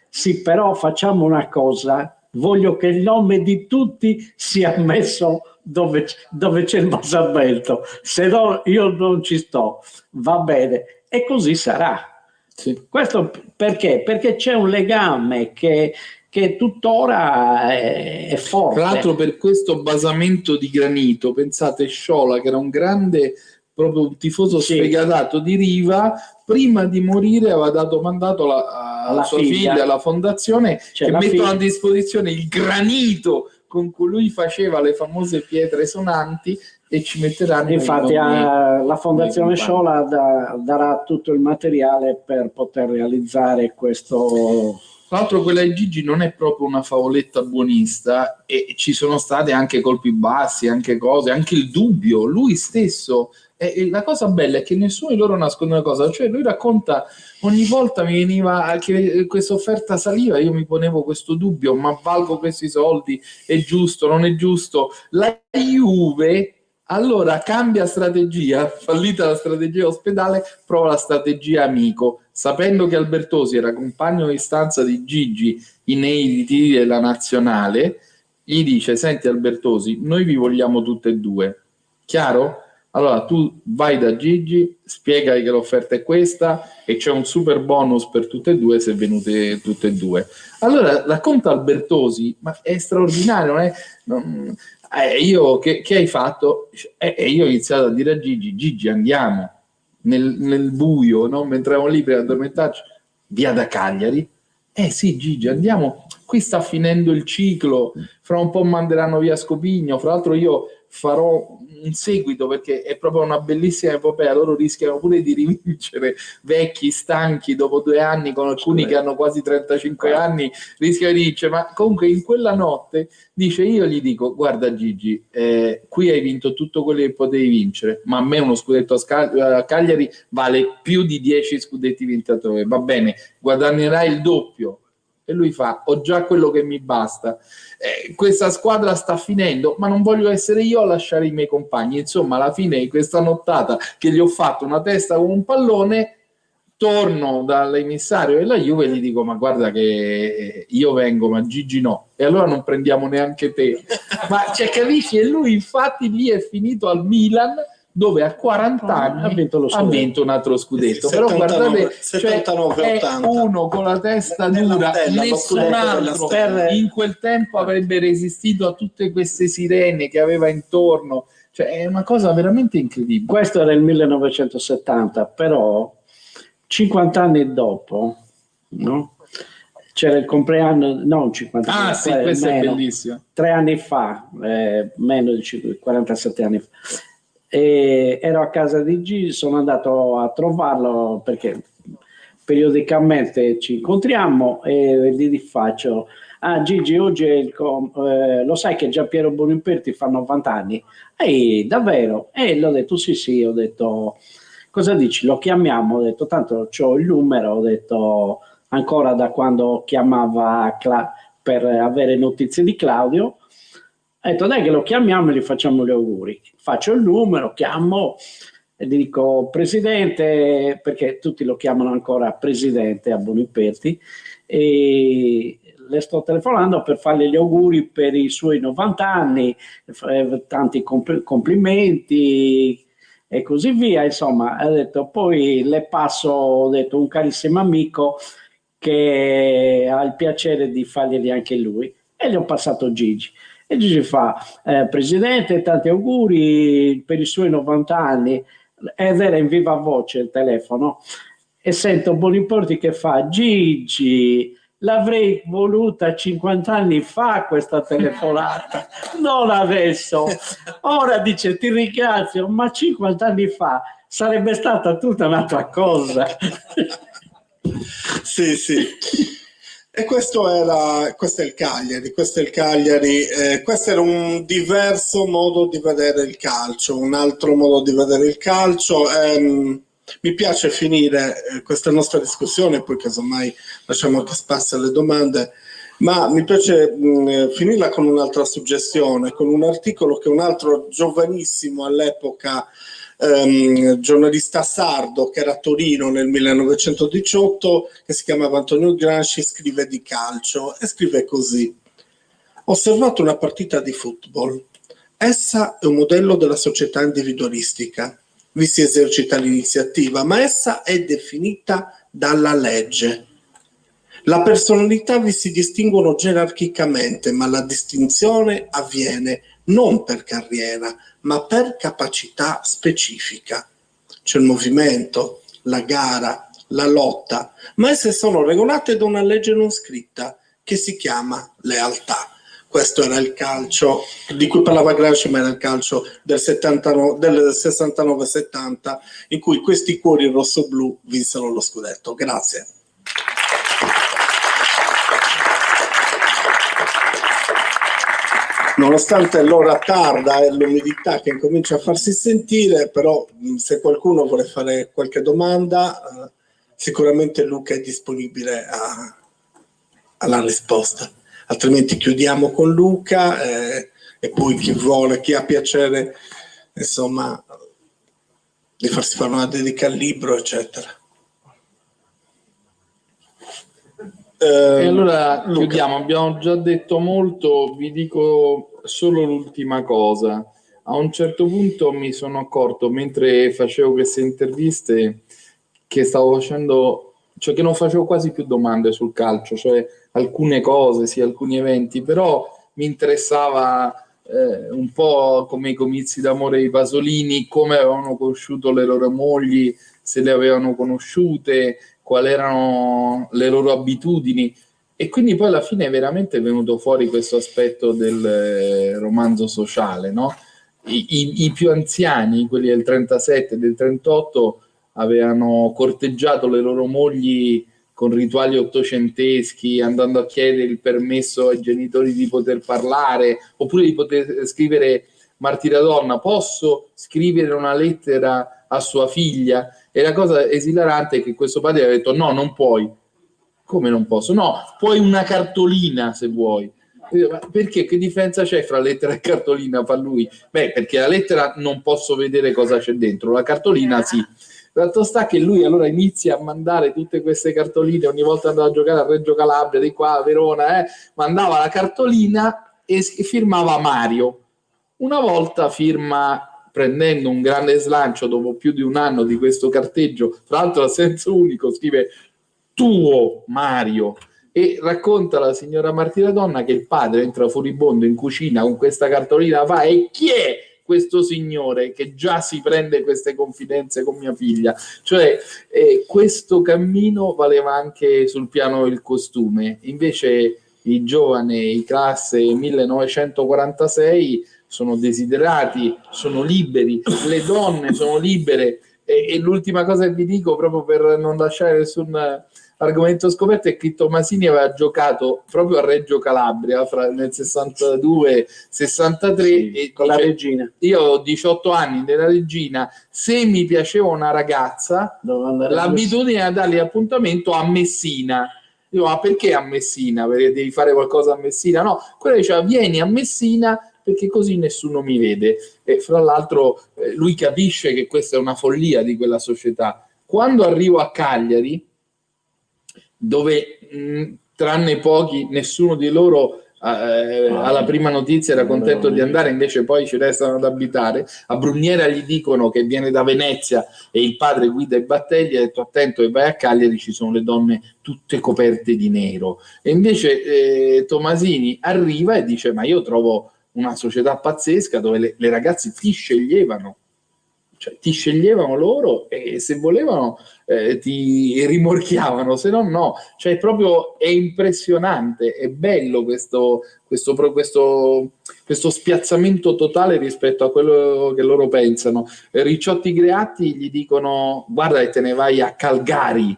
Sì, però facciamo una cosa, voglio che il nome di tutti sia messo dove c'è il basamento, se no io non ci sto, va bene, e così sarà. Sì. Questo perché? Perché c'è un legame che tuttora è forte. Tra l'altro, per questo basamento di granito, pensate, Sciola, che era un grande, proprio un tifoso sfegatato di Riva, prima di morire aveva dato mandato alla sua figlia, alla fondazione, che mettono a disposizione il granito con cui lui faceva le famose pietre sonanti, e ci metteranno. Infatti la fondazione Sciola darà tutto il materiale per poter realizzare questo. Tra l'altro quella di Gigi non è proprio una favoletta buonista, e ci sono stati anche colpi bassi, anche cose, anche il dubbio, lui stesso. E la cosa bella è che nessuno di loro nasconde una cosa, cioè lui racconta: ogni volta mi veniva che questa offerta saliva, io mi ponevo questo dubbio: ma valgo questi soldi? È giusto, non è giusto? La Juve allora cambia strategia, fallita la strategia ospedale, prova la strategia amico, sapendo che Albertosi era compagno di stanza di Gigi nei ritiri della nazionale. Gli dice: senti Albertosi, noi vi vogliamo tutte e due, chiaro? Allora tu vai da Gigi, spiegagli che l'offerta è questa e c'è un super bonus per tutte e due se venute tutte e due. Allora racconta Albertosi, ma è straordinario, Io che hai fatto? E io ho iniziato a dire a Gigi andiamo nel buio, no? Mentre eravamo lì per addormentarci, via da Cagliari. Sì, Gigi, andiamo, qui sta finendo il ciclo, fra un po' manderanno via Scopigno, fra l'altro io farò un seguito perché è proprio una bellissima epopea, loro rischiano pure di rivincere, vecchi, stanchi, dopo 2 anni, con alcuni che hanno quasi 35 anni, rischiano di vincere, ma comunque in quella notte, dice, io gli dico, guarda Gigi, qui hai vinto tutto quello che potevi vincere, ma a me uno scudetto a Cagliari vale più di 10 scudetti vintatori, va bene, guadagnerai il doppio. E lui fa, ho già quello che mi basta, questa squadra sta finendo, ma non voglio essere io a lasciare i miei compagni. Insomma, alla fine di questa nottata che gli ho fatto una testa con un pallone, torno dall'emissario della Juve e gli dico, ma guarda che io vengo, ma Gigi no, e allora non prendiamo neanche te. Ma capisci? E lui infatti lì è finito al Milan, dove a 40 anni ha vinto un altro scudetto. Però 79, guardate, 79, cioè, è uno con la testa dura, nessun altro in quel tempo avrebbe resistito a tutte queste sirene che aveva intorno. Cioè, è una cosa veramente incredibile. Questo era il 1970, però 50 anni dopo, no? C'era il compleanno, non 50 anni sì, questo è bellissimo. 3 anni fa, meno di 47 anni fa. E ero a casa di Gigi, sono andato a trovarlo perché periodicamente ci incontriamo e gli faccio, Gigi, oggi è lo sai che Giampiero Bonimperti fa 90 anni? Davvero? E l'ho detto sì, ho detto, cosa dici, lo chiamiamo? Ho detto, tanto c'ho il numero, ho detto, ancora da quando chiamava per avere notizie di Claudio. Ho detto, dai che lo chiamiamo e gli facciamo gli auguri. Faccio il numero, chiamo e gli dico, presidente, perché tutti lo chiamano ancora presidente a Bonimperti, e le sto telefonando per fargli gli auguri per i suoi 90 anni, tanti complimenti e così via. Insomma, ho detto, poi le passo, ho detto, un carissimo amico che ha il piacere di farglieli anche lui, e gli ho passato Gigi. E Gigi fa, presidente, tanti auguri per i suoi 90 anni, ed era in viva voce il telefono, e sento Bonimperti che fa, Gigi, l'avrei voluta 50 anni fa questa telefonata, non adesso. Ora dice, ti ringrazio, ma 50 anni fa sarebbe stata tutta un'altra cosa. Sì. E questo è il Cagliari, questo era un diverso modo di vedere il calcio, un altro modo di vedere il calcio. Mi piace finire questa nostra discussione, poi casomai lasciamo anche spazio alle domande, ma mi piace finirla con un'altra suggestione, con un articolo che un altro giovanissimo all'epoca giornalista sardo che era a Torino nel 1918, che si chiamava Antonio Gramsci, scrive di calcio e scrive così: ho osservato una partita di football, essa è un modello della società individualistica, vi si esercita l'iniziativa, ma essa è definita dalla legge. La personalità vi si distinguono gerarchicamente, ma la distinzione avviene non per carriera, ma per capacità specifica. C'è il movimento, la gara, la lotta, ma esse sono regolate da una legge non scritta che si chiama lealtà. Questo era il calcio di cui parlava Gramsci, ma era il calcio del 69-70, in cui questi cuori rossoblu vinsero lo scudetto. Grazie. Nonostante l'ora tarda e l'umidità che incomincia a farsi sentire, però se qualcuno vuole fare qualche domanda, sicuramente Luca è disponibile alla risposta. Altrimenti chiudiamo con Luca e poi chi vuole, chi ha piacere, insomma, di farsi fare una dedica al libro, eccetera. E allora Luca, chiudiamo, abbiamo già detto molto, vi dico solo l'ultima cosa. A un certo punto mi sono accorto, mentre facevo queste interviste, che stavo facendo, cioè che non facevo quasi più domande sul calcio, cioè alcune cose, sì, alcuni eventi, però mi interessava un po' come i comizi d'amore di Pasolini, come avevano conosciuto le loro mogli, se le avevano conosciute, quali erano le loro abitudini. E quindi poi alla fine è veramente venuto fuori questo aspetto del romanzo sociale, no? I più anziani, quelli del 37, del 38, avevano corteggiato le loro mogli con rituali ottocenteschi, andando a chiedere il permesso ai genitori di poter parlare, oppure di poter scrivere Martira Donna, posso scrivere una lettera a sua figlia? E la cosa esilarante è che questo padre ha detto no, non puoi. Come non posso? No, puoi una cartolina se vuoi. Perché? Che differenza c'è fra lettera e cartolina? Fa lui. Beh, perché la lettera non posso vedere cosa c'è dentro, la cartolina sì. Fatto sta che lui allora inizia a mandare tutte queste cartoline, ogni volta andava a giocare a Reggio Calabria, di qua a Verona, mandava la cartolina e firmava Mario. Una volta firma, prendendo un grande slancio dopo più di un anno di questo carteggio, fra l'altro a senso unico, scrive tuo Mario, e racconta la signora Martina Donna che il padre entra furibondo in cucina con questa cartolina, va, e chi è questo signore che già si prende queste confidenze con mia figlia? Cioè questo cammino valeva anche sul piano del costume. Invece i giovani, classe 1946, sono desiderati, sono liberi, le donne sono libere, e l'ultima cosa che vi dico, proprio per non lasciare nessun argomento scoperto, è che Tomasini aveva giocato proprio a Reggio Calabria nel 62-63 sì, e con la Regina. Io ho 18 anni della Regina, se mi piaceva una ragazza l'abitudine era dargli appuntamento a Messina. Dico, ma perché a Messina? Perché devi fare qualcosa a Messina? No, quella diceva vieni a Messina perché così nessuno mi vede. E fra l'altro lui capisce che questa è una follia di quella società. Quando arrivo a Cagliari, dove tranne pochi, nessuno di loro alla prima notizia era contento di andare, invece poi ci restano ad abitare. A Bruniera gli dicono che viene da Venezia e il padre guida i battelli, ha detto attento che vai a Cagliari, ci sono le donne tutte coperte di nero. E invece Tomasini arriva e dice ma io trovo una società pazzesca dove le ragazze ti sceglievano, cioè ti sceglievano loro e se volevano ti rimorchiavano, se no no, cioè proprio è impressionante, è bello questo spiazzamento totale rispetto a quello che loro pensano. Ricciotti Greatti gli dicono guarda che te ne vai a Calgary,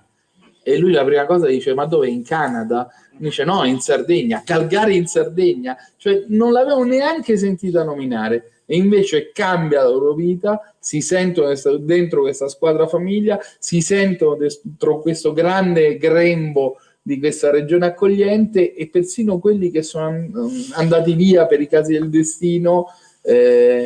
e lui la prima cosa dice ma dove? In Canada? Dice no, in Sardegna. Calgary in Sardegna, cioè non l'avevo neanche sentita nominare. E invece cambia la loro vita, si sentono dentro questa squadra famiglia, si sentono dentro questo grande grembo di questa regione accogliente, e persino quelli che sono andati via per i casi del destino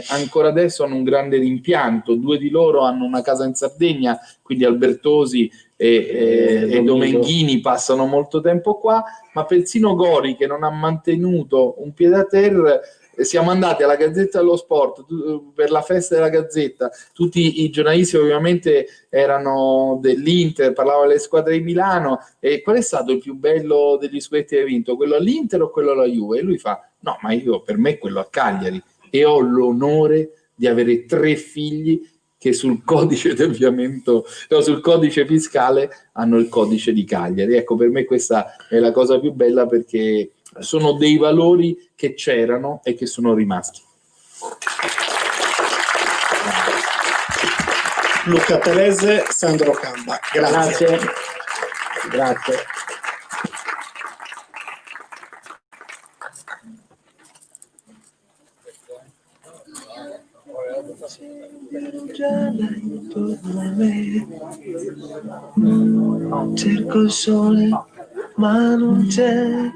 ancora adesso hanno un grande rimpianto. 2 di loro hanno una casa in Sardegna, quindi Albertosi e Domenghini passano molto tempo qua, ma persino Gori, che non ha mantenuto un piede a terra. Siamo andati alla Gazzetta dello Sport per la festa della Gazzetta, tutti i giornalisti ovviamente erano dell'Inter, parlavano delle squadre di Milano, e qual è stato il più bello degli scudetti che hai vinto? Quello all'Inter o quello alla Juve? E lui fa no, ma io per me quello a Cagliari, e ho l'onore di avere 3 figli che sul codice d'avviamento, no, sul codice fiscale hanno il codice di Cagliari. Ecco, per me questa è la cosa più bella, perché sono dei valori che c'erano e che sono rimasti. Luca Telese, Sandro Camba. Grazie. Grazie. Cerco il sole, ma non c'è.